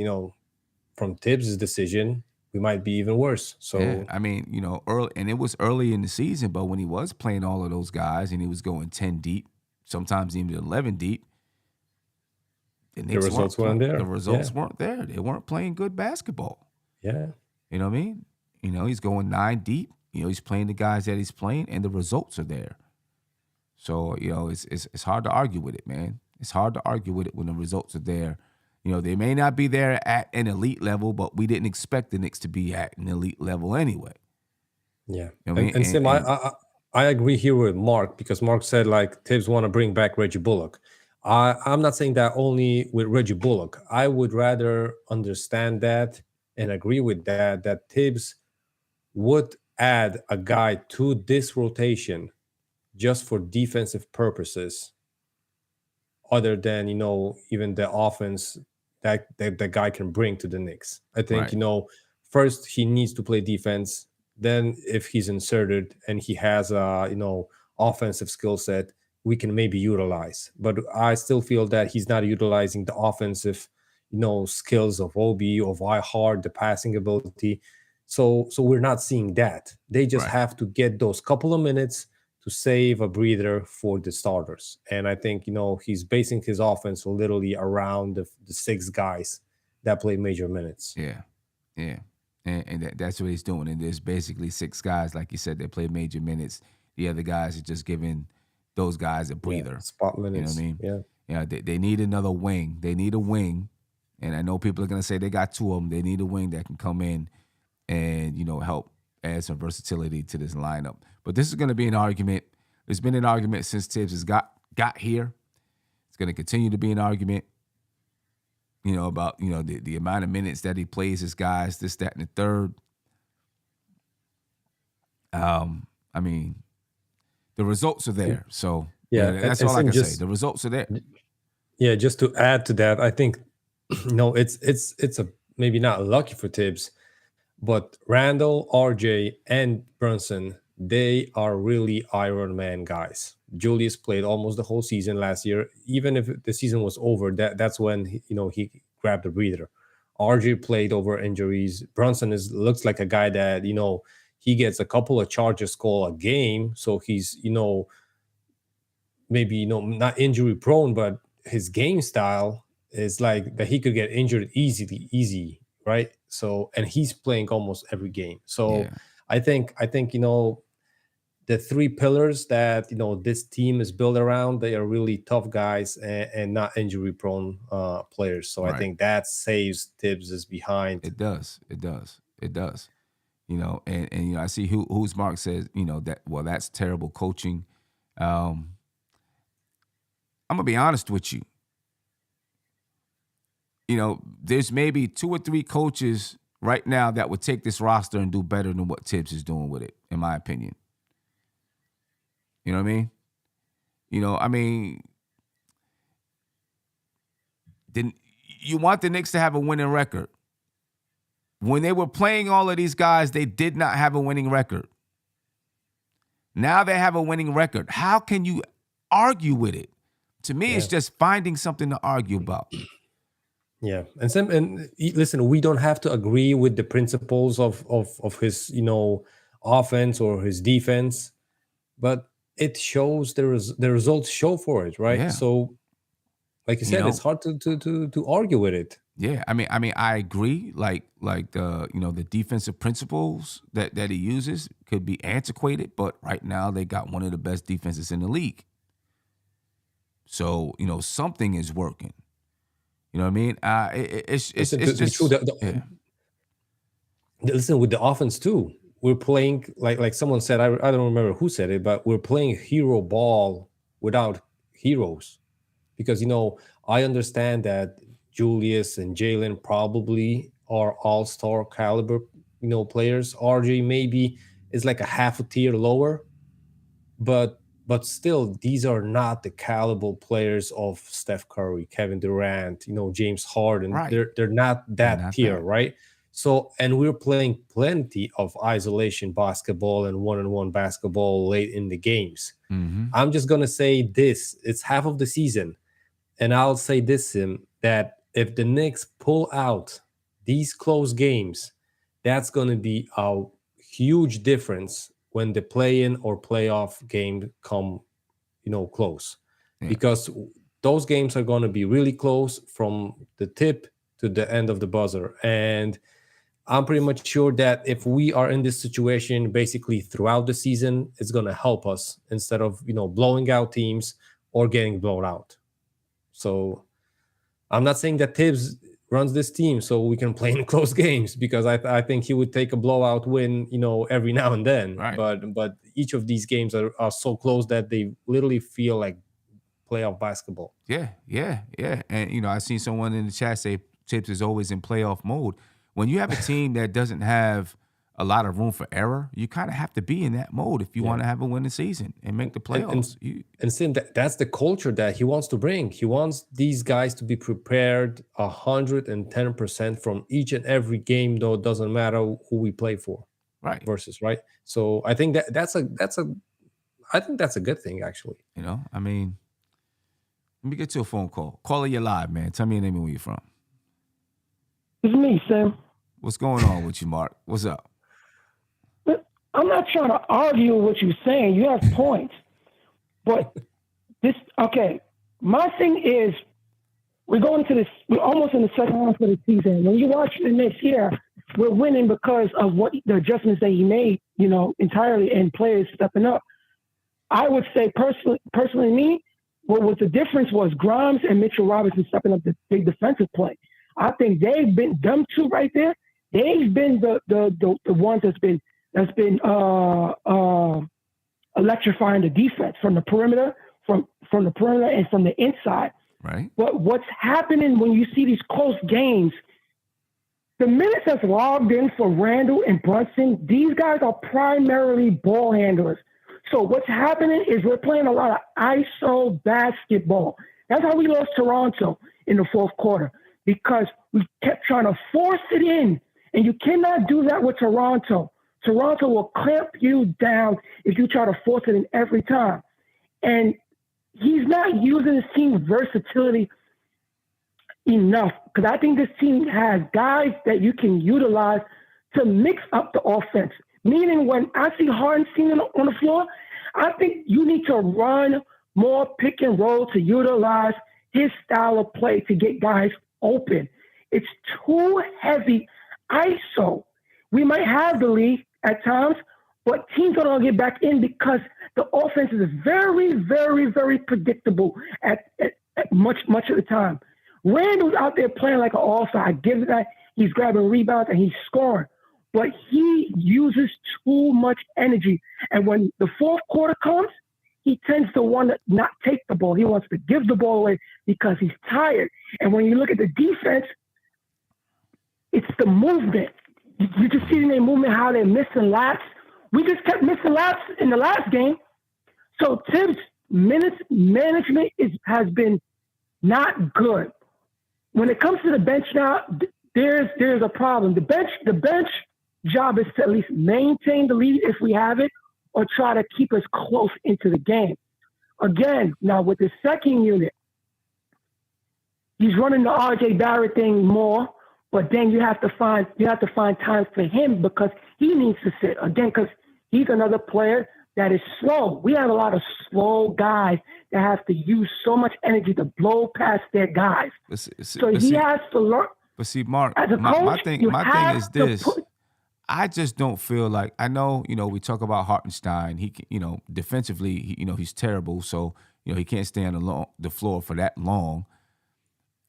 C: from Tibbs' decision, we might be even worse. So
B: yeah, I mean, early, and it was early in the season, but when he was playing all of those guys and he was going 10 deep, sometimes even 11 deep,
C: the results weren't there.
B: The results weren't there. They weren't playing good basketball.
C: Yeah.
B: You know what I mean? He's going 9 deep. He's playing the guys that he's playing, and the results are there. So, it's hard to argue with it, man. It's hard to argue with it when the results are there. They may not be there at an elite level, but we didn't expect the Knicks to be at an elite level anyway.
C: Yeah. And Sim, I agree here with Mark because Mark said, like, Tibbs want to bring back Reggie Bullock. I'm not saying that only with Reggie Bullock. I would rather understand that and agree with that Tibbs would add a guy to this rotation just for defensive purposes other than, even the offense that the guy can bring to the Knicks. I think, first he needs to play defense. Then if he's inserted and he has a, offensive skill set, we can maybe utilize. But I still feel that he's not utilizing the offensive, skills of Obi, of Hard, the passing ability. So we're not seeing that. They just have to get those couple of minutes to save a breather for the starters. And I think, he's basing his offense literally around the 6 guys that play major minutes.
B: Yeah. And that's what he's doing. And there's basically 6 guys, like you said, that play major minutes. The other guys are just giving those guys a breather.
C: Spot minutes.
B: You know what I mean?
C: Yeah.
B: They need another wing. They need a wing. And I know people are going to say they got 2 of them. They need a wing that can come in and, help add some versatility to this lineup. But this is going to be an argument. There's been an argument since Tibbs has got here. It's going to continue to be an argument, about, the amount of minutes that he plays his guys, this, that, and the third. I mean, the results are there. So, that's all I can say. The results are there.
C: Yeah, just to add to that, I think, it's a maybe not lucky for Tibbs, but Randall, RJ, and Brunson, they are really Iron Man guys. Julius played almost the whole season last year. Even if the season was over, that's when he grabbed a breather. RJ played over injuries. Brunson looks like a guy that he gets a couple of charges called a game, so he's maybe not injury prone, but his game style is like that he could get injured easy, right? So, and he's playing almost every game. So
B: Yeah.
C: I think the three pillars that this team is built around, they are really tough guys and not injury prone players. So I
B: Right.
C: think that saves Tibbs is behind.
B: It does. It does. It does. And I see who's Mark says, that's terrible coaching. I'm gonna be honest with you. There's maybe 2 or 3 coaches right now that would take this roster and do better than what Tibbs is doing with it, in my opinion. You know what I mean? Then you want the Knicks to have a winning record. When they were playing all of these guys, they did not have a winning record. Now they have a winning record. How can you argue with it? To me, it's just finding something to argue about.
C: Yeah, and listen, we don't have to agree with the principles of his offense or his defense, but it shows the results show for it, right?
B: Yeah.
C: So, like you said, it's hard to argue with it.
B: Yeah, I mean, I agree. Like the defensive principles that he uses could be antiquated, but right now they got one of the best defenses in the league. So something is working. You know what I mean? It's just
C: true. Listen, with the offense too, we're playing like someone said. I don't remember who said it, but we're playing hero ball without heroes, because I understand that Julius and Jalen probably are all-star caliber players. RJ maybe is like a half a tier lower, but still, these are not the caliber players of Steph Curry, Kevin Durant, James Harden.
B: Right.
C: They're not that tier, right? So, and we're playing plenty of isolation basketball and one-on-one basketball late in the games.
B: Mm-hmm.
C: I'm just gonna say this: it's half of the season, and I'll say this, Sim, that if the Knicks pull out these close games, that's gonna be a huge difference when the play-in or playoff game come, close, because those games are going to be really close from the tip to the end of the buzzer. And I'm pretty much sure that if we are in this situation basically throughout the season, it's going to help us instead of, blowing out teams or getting blown out. So I'm not saying that Tibbs runs this team so we can play in close games, because I think he would take a blowout win, every now and then.
B: Right.
C: But each of these games are so close that they literally feel like playoff basketball.
B: Yeah. And I seen someone in the chat say Tibbs is always in playoff mode. When you have a team that doesn't have a lot of room for error, you kind of have to be in that mode if you want to have a winning season and make the playoffs.
C: And Sim, that's the culture that he wants to bring. He wants these guys to be prepared 110% from each and every game, though it doesn't matter who we play for.
B: Right.
C: Versus, right? So I think that's a good thing, actually.
B: I mean, let me get to a phone call. Caller, you live, man. Tell me your name and where you're from.
D: It's me, Sam.
B: What's going on with you, Mark? What's up?
D: I'm not trying to argue what you're saying. You have points. But my thing is, we're almost in the second half of the season. When you watch the next year, we're winning because of what the adjustments that he made, entirely, and players stepping up. I would say personally me, what was the difference was Grimes and Mitchell Robinson stepping up the big defensive play. I think they've been them two right there. They've been the ones that's been electrifying the defense from the perimeter, from the perimeter and from the inside.
B: Right.
D: But what's happening when you see these close games? The minutes that's logged in for Randall and Brunson, these guys are primarily ball handlers. So what's happening is we're playing a lot of ISO basketball. That's how we lost Toronto in the fourth quarter, because we kept trying to force it in. And you cannot do that with Toronto. Toronto will clamp you down if you try to force it in every time. And he's not using his team's versatility enough, because I think this team has guys that you can utilize to mix up the offense. Meaning, when I see Hardenstein on the floor, I think you need to run more pick and roll to utilize his style of play to get guys open. It's too heavy ISO. We might have the lead at times, but teams don't all get back in because the offense is very, very, very predictable at much of the time. Randall's out there playing like an all-star. I give it that. He's grabbing rebounds and he's scoring. But he uses too much energy. And when the fourth quarter comes, he tends to want to not take the ball. He wants to give the ball away because he's tired. And when you look at the defense, it's the movement. You just see in their movement how they're missing laps. We just kept missing laps in the last game. So Tibbs' minutes management has been not good. When it comes to the bench now, there's a problem. The bench job is to at least maintain the lead if we have it, or try to keep us close into the game. Again, now with the second unit, he's running the RJ Barrett thing more, but then you have to find time for him because he needs to sit again because he's another player that is slow. We have a lot of slow guys that have to use so much energy to blow past their guys. So he has to learn.
B: But see, Mark,
D: as a coach,
B: my thing is this. I just don't feel like, I know, we talk about Hartenstein. He, defensively, he's terrible. So, he can't stay on the floor for that long.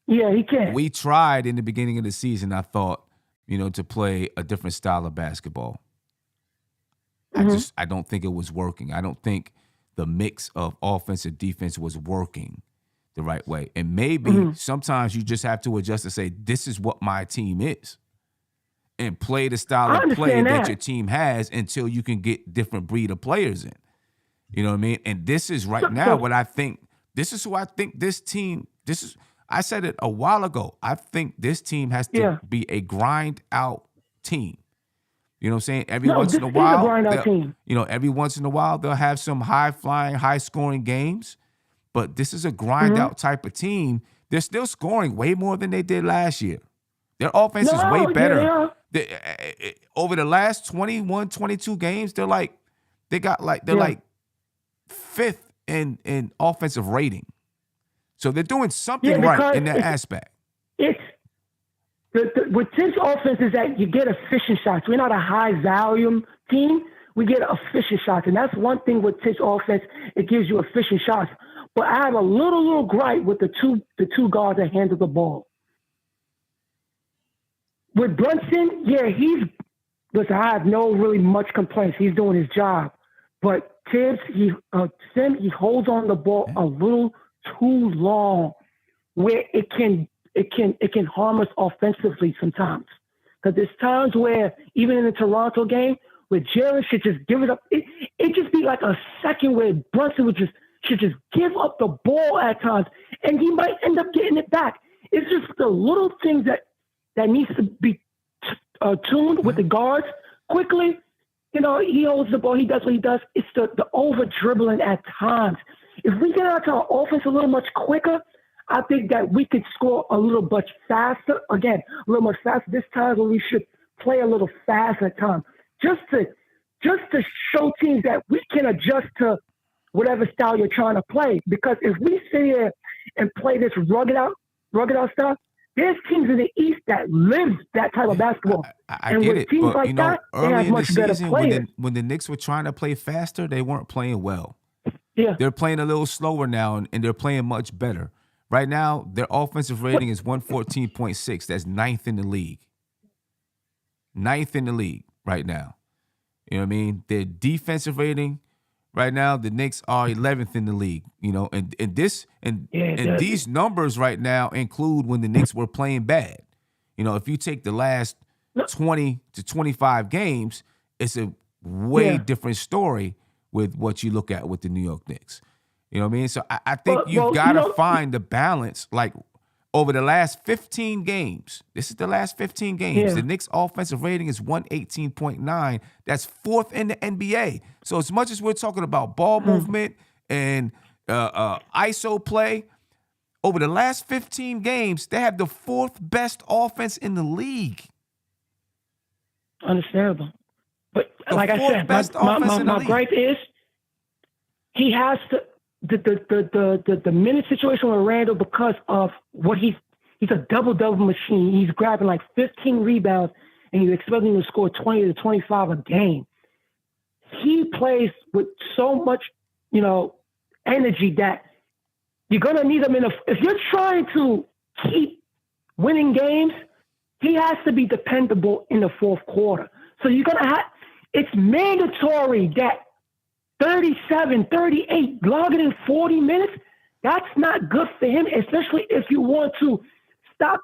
D: Yeah, he can.
B: We tried in the beginning of the season, I thought, to play a different style of basketball. I don't think it was working. I don't think the mix of offense and defense was working the right way. And maybe sometimes you just have to adjust and say, this is what my team is. And play the style of play that your team has until you can get different breed of players in. You know what I mean? And this is right now what I think. This is who I think this team, I said it a while ago. I think this team has to be a grind out team. You know what I'm saying? Every once in a while, they'll have some high flying, high scoring games. But this is a grind out type of team. They're still scoring way more than they did last year. Their offense is way better. Over the last 21, 22 games, they're like fifth in offensive rating. So they're doing something right in that aspect.
D: With Tibbs' offense is that you get efficient shots. We're not a high volume team. We get efficient shots. And that's one thing with Tibbs' offense. It gives you efficient shots. But I have a little gripe with the two guards that handle the ball. With Brunson, listen, I have no really much complaints. He's doing his job. But Tibbs, he holds on the ball a little too long where it can harm us offensively sometimes. Because there's times where, even in the Toronto game, where Jaren should just give it up. It just be like a second where Brunson should just give up the ball at times, and he might end up getting it back. It's just the little things that needs to be tuned with the guards quickly. He holds the ball. He does what he does. It's the over dribbling at times. If we get out to our offense a little much quicker, I think that we could score a little much faster. Again, a little much faster. This time when we should play a little fast at times, just to show teams that we can adjust to whatever style you're trying to play. Because if we sit here and play this rugged out stuff, there's teams in the East that live that type of basketball.
B: I get it,
D: teams
B: but
D: like that,
B: early in the season
D: when
B: the Knicks were trying to play faster, they weren't playing well.
D: Yeah,
B: they're playing a little slower now, and they're playing much better. Right now, their offensive rating is 114.6. That's ninth in the league. Ninth in the league right now. You know what I mean? Their defensive rating right now, the Knicks are 11th in the league. And these numbers right now include when the Knicks were playing bad. If you take the last 20 to 25 games, it's a way different story with what you look at with the New York Knicks. You know what I mean? So I think you've got to find the balance. Like over the last 15 games, this is the last 15 games. Yeah. The Knicks offensive rating is 118.9. That's fourth in the NBA. So as much as we're talking about ball movement and ISO play, over the last 15 games, they have the fourth best offense in the league.
D: Understandable. But like I said, my gripe is he has to the minute situation with Randall, because of what he's a double machine. He's grabbing like 15 rebounds and you expect him to score 20 to 25 a game, he plays with so much, energy that you're going to need him if you're trying to keep winning games, he has to be dependable in the fourth quarter. So you're going to it's mandatory that 37, 38, logging in 40 minutes, that's not good for him, especially if you want to stop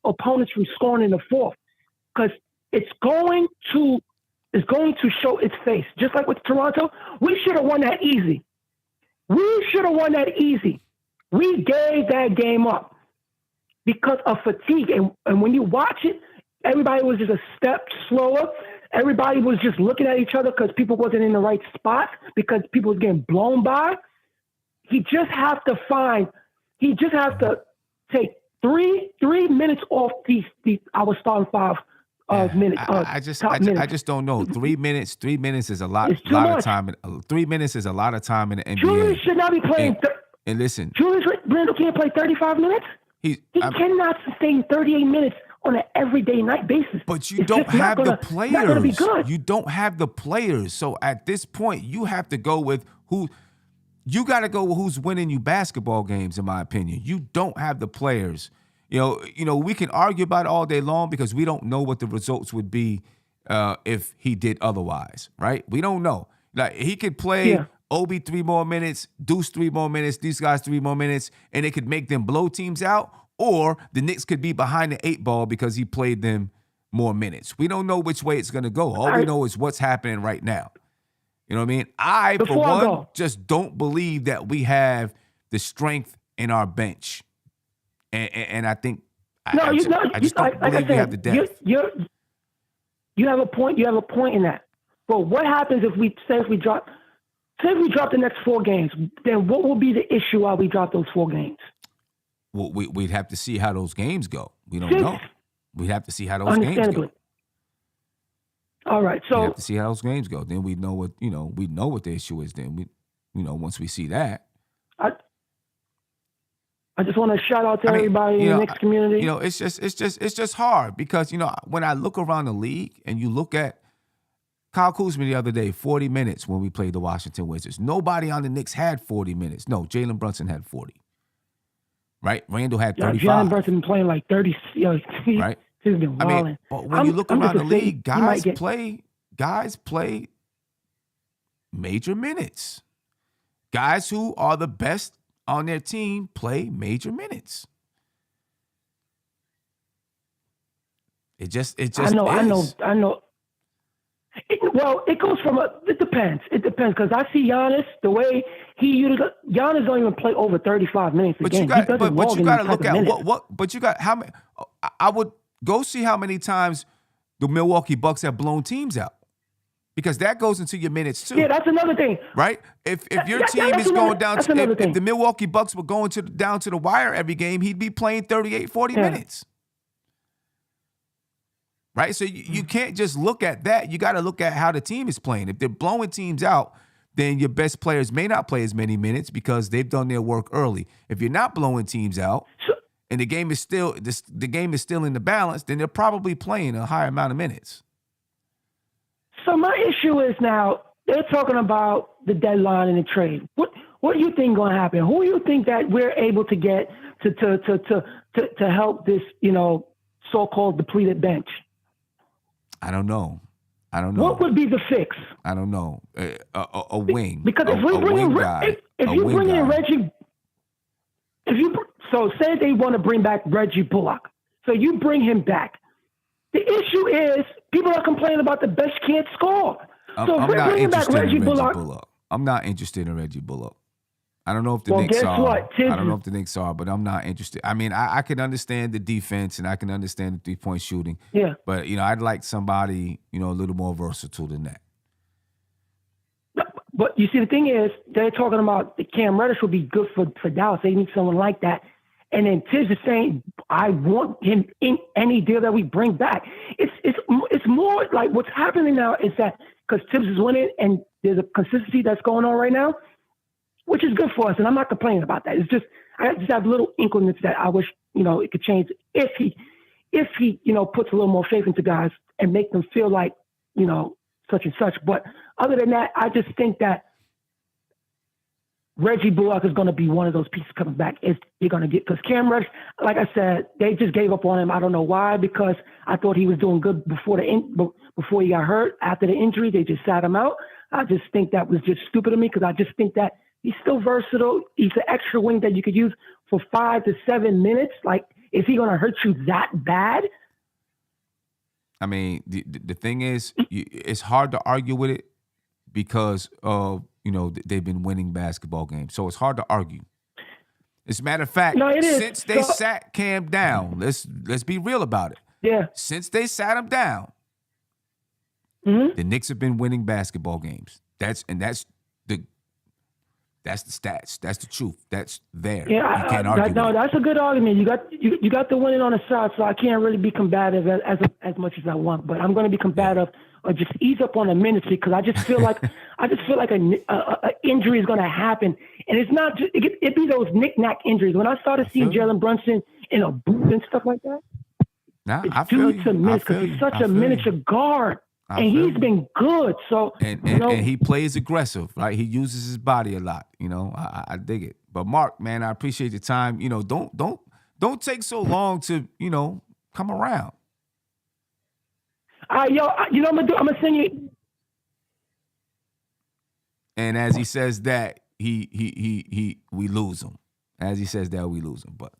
D: opponents from scoring in the fourth, because it's going to show its face. Just like with Toronto, we should have won that easy. We gave that game up because of fatigue. And when you watch it, everybody was just a step slower. Everybody was just looking at each other because people wasn't in the right spot, because people was getting blown by. He just has to take three minutes off our starting five minutes.
B: I just don't know. 3 minutes. 3 minutes is a lot.
D: It's too
B: lot
D: much.
B: of time. 3 minutes is a lot of time in the NBA.
D: Julius should not be playing.
B: And listen,
D: Julius Randle can't play 35 minutes. He cannot sustain 38 minutes on an everyday night basis.
B: But you
D: It's
B: don't
D: just
B: have the
D: Not gonna be
B: players.
D: good.
B: You don't have the players. So at this point, you have to go with who. You got to go with who's winning you basketball games, in my opinion. You don't have the players. We can argue about it all day long because we don't know what the results would be if he did otherwise, right? We don't know. Like, he could play Obi 3 more minutes, Deuce 3 more minutes, these guys 3 more minutes, and it could make them blow teams out, or the Knicks could be behind the 8 ball because he played them more minutes. We don't know which way it's going to go. All we know is what's happening right now. You know what I mean? For one, just don't believe that we have the strength in our bench. And I think I just don't believe we have the depth.
D: You have a point. You have a point in that. But what happens if we drop the next 4 games? Then what will be the issue while we drop those 4 games?
B: Well, we'd have to see how those games go. We don't know. We'd have to see how those games go.
D: All right, so
B: we have to see how those games go. Then we know what the issue is. Then once we see that,
D: I just want to shout out to everybody in the Knicks community.
B: It's just hard because when I look around the league and you look at Kyle Kuzma the other day, 40 minutes when we played the Washington Wizards. Nobody on the Knicks had 40 minutes. No, Jalen Brunson had 40. Right, Randall had 35.
D: Jalen Brunson playing like 30.
B: Right.
D: He's been wilding.
B: But when you look around the league, guys play major minutes. Guys who are the best on their team play major minutes. It just
D: I know. It goes from it depends. It depends because I see Giannis the way Giannis don't even play over 35 minutes a game.
B: But you got to look at But you got how many? I would go see how many times the Milwaukee Bucks have blown teams out, because that goes into your minutes too.
D: Yeah, that's another thing.
B: Right? If your team is going down to if the Milwaukee Bucks were going down to the wire every game, he'd be playing 38, 40 minutes. Right? So you can't just look at that. You got to look at how the team is playing. If they're blowing teams out, then your best players may not play as many minutes because they've done their work early. If you're not blowing teams out and the game is still in the balance, then they're probably playing a higher amount of minutes.
D: So my issue is now they're talking about the deadline and the trade. What do you think going to happen? Who do you think that we're able to get to help this so-called depleted bench?
B: I don't know.
D: What would be the fix?
B: I don't know. A wing.
D: Because if we bring in Reggie, say they want to bring back Reggie Bullock, so you bring him back. The issue is people are complaining about the bench can't score. So
B: I'm not interested in Reggie
D: Bullock.
B: Bullock. I'm not interested in Reggie Bullock. I don't know if the Knicks
D: guess
B: are.
D: what?
B: I don't know if the Knicks are, but I'm not interested. I mean, I can understand the defense and I can understand the 3-point shooting.
D: Yeah.
B: But, I'd like somebody, a little more versatile than that.
D: But you see, the thing is, they're talking about the Cam Reddish would be good for Dallas. They need someone like that. And then Tibbs is saying, I want him in any deal that we bring back. It's more like what's happening now is that because Tibbs is winning and there's a consistency that's going on right now, which is good for us, and I'm not complaining about that. It's just I just have little inklings that I wish it could change if if he, puts a little more faith into guys and make them feel like, such and such. But other than that, I just think that Reggie Bullock is going to be one of those pieces coming back. Is you're going to get, because Cam Reddish, like I said, they just gave up on him. I don't know why, because I thought he was doing good before he got hurt. After the injury, they just sat him out. I just think that was just stupid of me, because I just think that he's still versatile. He's an extra wing that you could use for 5 to 7 minutes. Like, is he going to hurt you that bad?
B: I mean, the thing is, it's hard to argue with it because of, they've been winning basketball games. So it's hard to argue. As a matter of fact, since they sat Cam down, let's be real about it.
D: Yeah.
B: Since they sat him down, the Knicks have been winning basketball games. That's the stats. That's the truth. That's there.
D: Yeah,
B: you can't argue.
D: No, that's a good argument. You got the winning on the side, so I can't really be combative as much as I want. But I'm going to be combative or just ease up on the minutes, because I just feel like an injury is going to happen, and it's not just it be those knick-knack injuries. When I started seeing Jalen Brunson in a boot and stuff like that, it's due to minutes, because he's such a miniature guard. And he's been good. So
B: and he plays aggressive, right? He uses his body a lot. I dig it. But Mark, man, I appreciate your time. Don't take so long to come around.
D: I'm gonna send you.
B: And as he says that, we lose him. As he says that, we lose him. But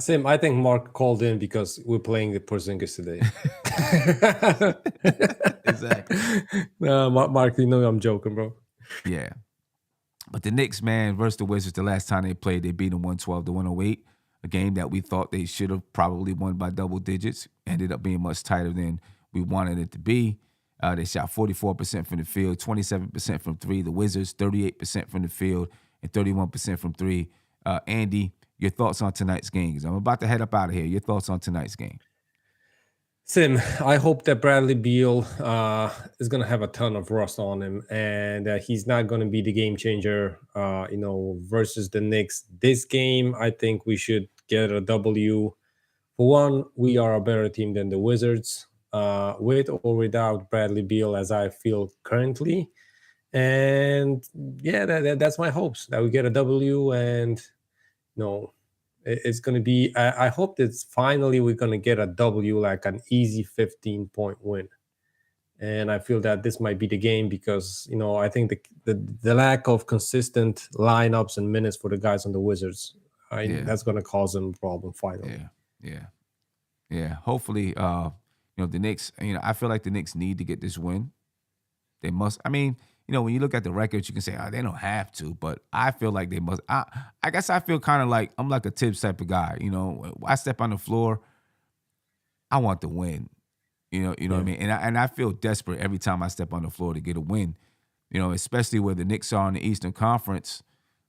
C: Sim, I think Mark called in because we're playing the Porzingis today.
B: Exactly.
C: Mark, I'm joking, bro.
B: Yeah. But the Knicks, man, versus the Wizards, the last time they played, they beat them 112-108, a game that we thought they should have probably won by double digits. Ended up being much tighter than we wanted it to be. They shot 44% from the field, 27% from three. The Wizards, 38% from the field and 31% from three. Andy, your thoughts on tonight's game? Because I'm about to head up out of here. Your thoughts on tonight's game?
C: Sim, I hope that Bradley Beal is going to have a ton of rust on him, and he's not going to be the game changer, versus the Knicks. This game, I think we should get a W. For one, we are a better team than the Wizards, with or without Bradley Beal, as I feel currently. And yeah, that's my hopes, that we get a W. And it's going to be, I hope that finally we're going to get a W, like an easy 15-point win. And I feel that this might be the game, because I think the lack of consistent lineups and minutes for the guys on the Wizards, that's going to cause them a problem finally.
B: Yeah. Hopefully, the Knicks, I feel like the Knicks need to get this win. They must. I mean, when you look at the records, you can say, they don't have to, but I feel like they must. I guess I feel kind of like I'm like a Tibbs type of guy. I step on the floor, I want to win. What I mean? And I feel desperate every time I step on the floor to get a win. Especially where the Knicks are in the Eastern Conference.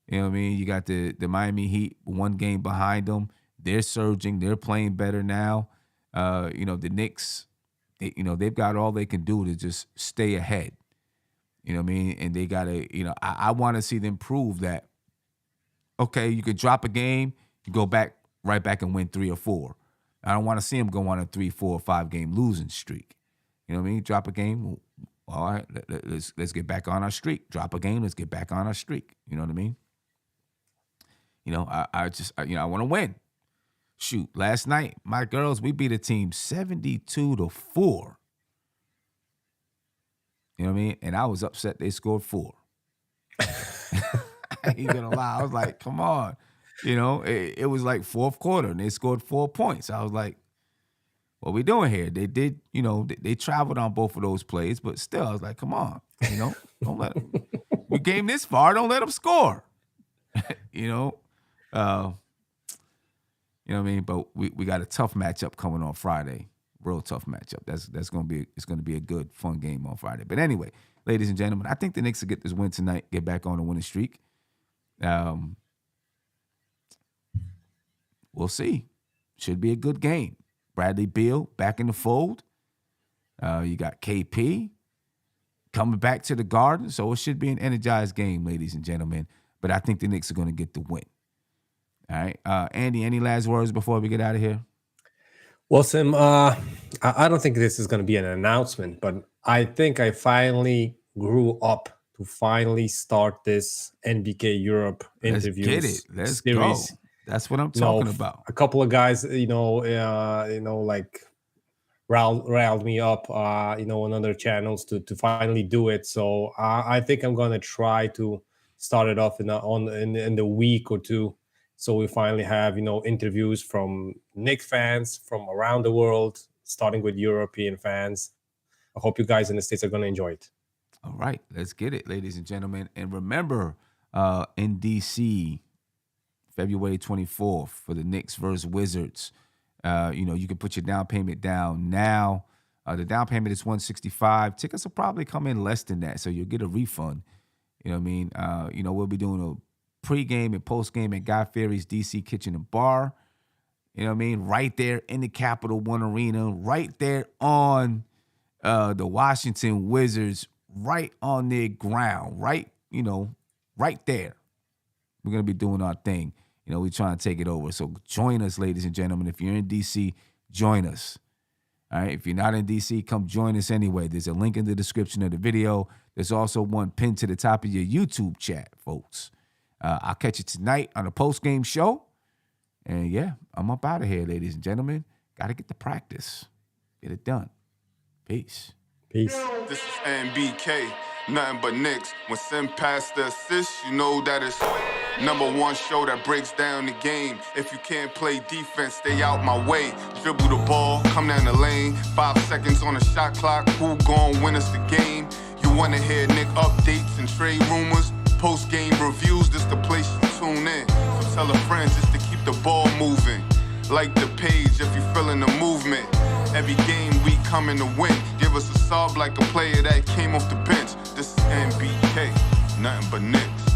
B: You know what I mean? You got the Miami Heat, one game behind them. They're surging. They're playing better now. The Knicks, they've got all they can do to just stay ahead. You know what I mean? And they got to, I want to see them prove that, okay, you could drop a game, you go right back and win 3 or 4. I don't want to see them go on a 3, 4, or 5 game losing streak. You know what I mean? Drop a game, all right, let's get back on our streak. Drop a game, let's get back on our streak. You know what I mean? I want to win. Shoot, last night, my girls, we beat a team 72-4. You know what I mean? And I was upset they scored 4. I ain't gonna lie. I was like, come on. It was like fourth quarter and they scored 4 points. I was like, what we doing here? They did, they traveled on both of those plays, but still, I was like, come on, don't let them. We came this far, don't let them score. You know what I mean? But we got a tough matchup coming on Friday. Real tough matchup. It's gonna be a good, fun game on Friday. But anyway, ladies and gentlemen, I think the Knicks will get this win tonight, get back on a winning streak. We'll see. Should be a good game. Bradley Beal back in the fold. You got KP coming back to the Garden, so it should be an energized game, ladies and gentlemen. But I think the Knicks are going to get the win. All right, Andy. Any last words before we get out of here?
C: Well, Sim, I don't think this is going to be an announcement, but I think I finally grew up to finally start this NBK Europe
B: Let's get it.
C: interviews
B: Let's
C: series.
B: go. That's what I'm
C: You know,
B: talking about.
C: a couple of guys, like riled me up, on other channels to finally do it. So I think I'm gonna try to start it off in the week or two. So we finally have interviews from Knicks fans from around the world, starting with European fans. I hope you guys in the States are gonna enjoy it.
B: All right, let's get it, ladies and gentlemen. And remember, in DC, February 24th for the Knicks versus Wizards. You can put your down payment down now. The down payment is $165. Tickets will probably come in less than that, so you'll get a refund. You know what I mean? We'll be doing a pregame and postgame at Guy Fieri's DC Kitchen and Bar. You know what I mean? Right there in the Capital One Arena, right there on the Washington Wizards, right on their ground, right there. We're going to be doing our thing. We're trying to take it over. So join us, ladies and gentlemen. If you're in D.C., join us. All right? If you're not in D.C., come join us anyway. There's a link in the description of the video. There's also one pinned to the top of your YouTube chat, folks. I'll catch you tonight on a post-game show. And, yeah, I'm up out of here, ladies and gentlemen. Got to get to practice. Get it done. Peace.
C: Peace.
A: This is NBK, nothing but Knicks. When Sim passed the assist, you know that it's #1 show that breaks down the game. If you can't play defense, stay out my way. Dribble the ball, come down the lane. 5 seconds on the shot clock, who gon' win us the game? You wanna hear Nick updates and trade rumors? Post-game reviews, this the place you tune in. So tell a friend just to keep the ball moving. Like the page if you feeling the movement. Every game we coming to win. Give us a sub like a player that came off the bench. This is NBK, nothing but Knicks.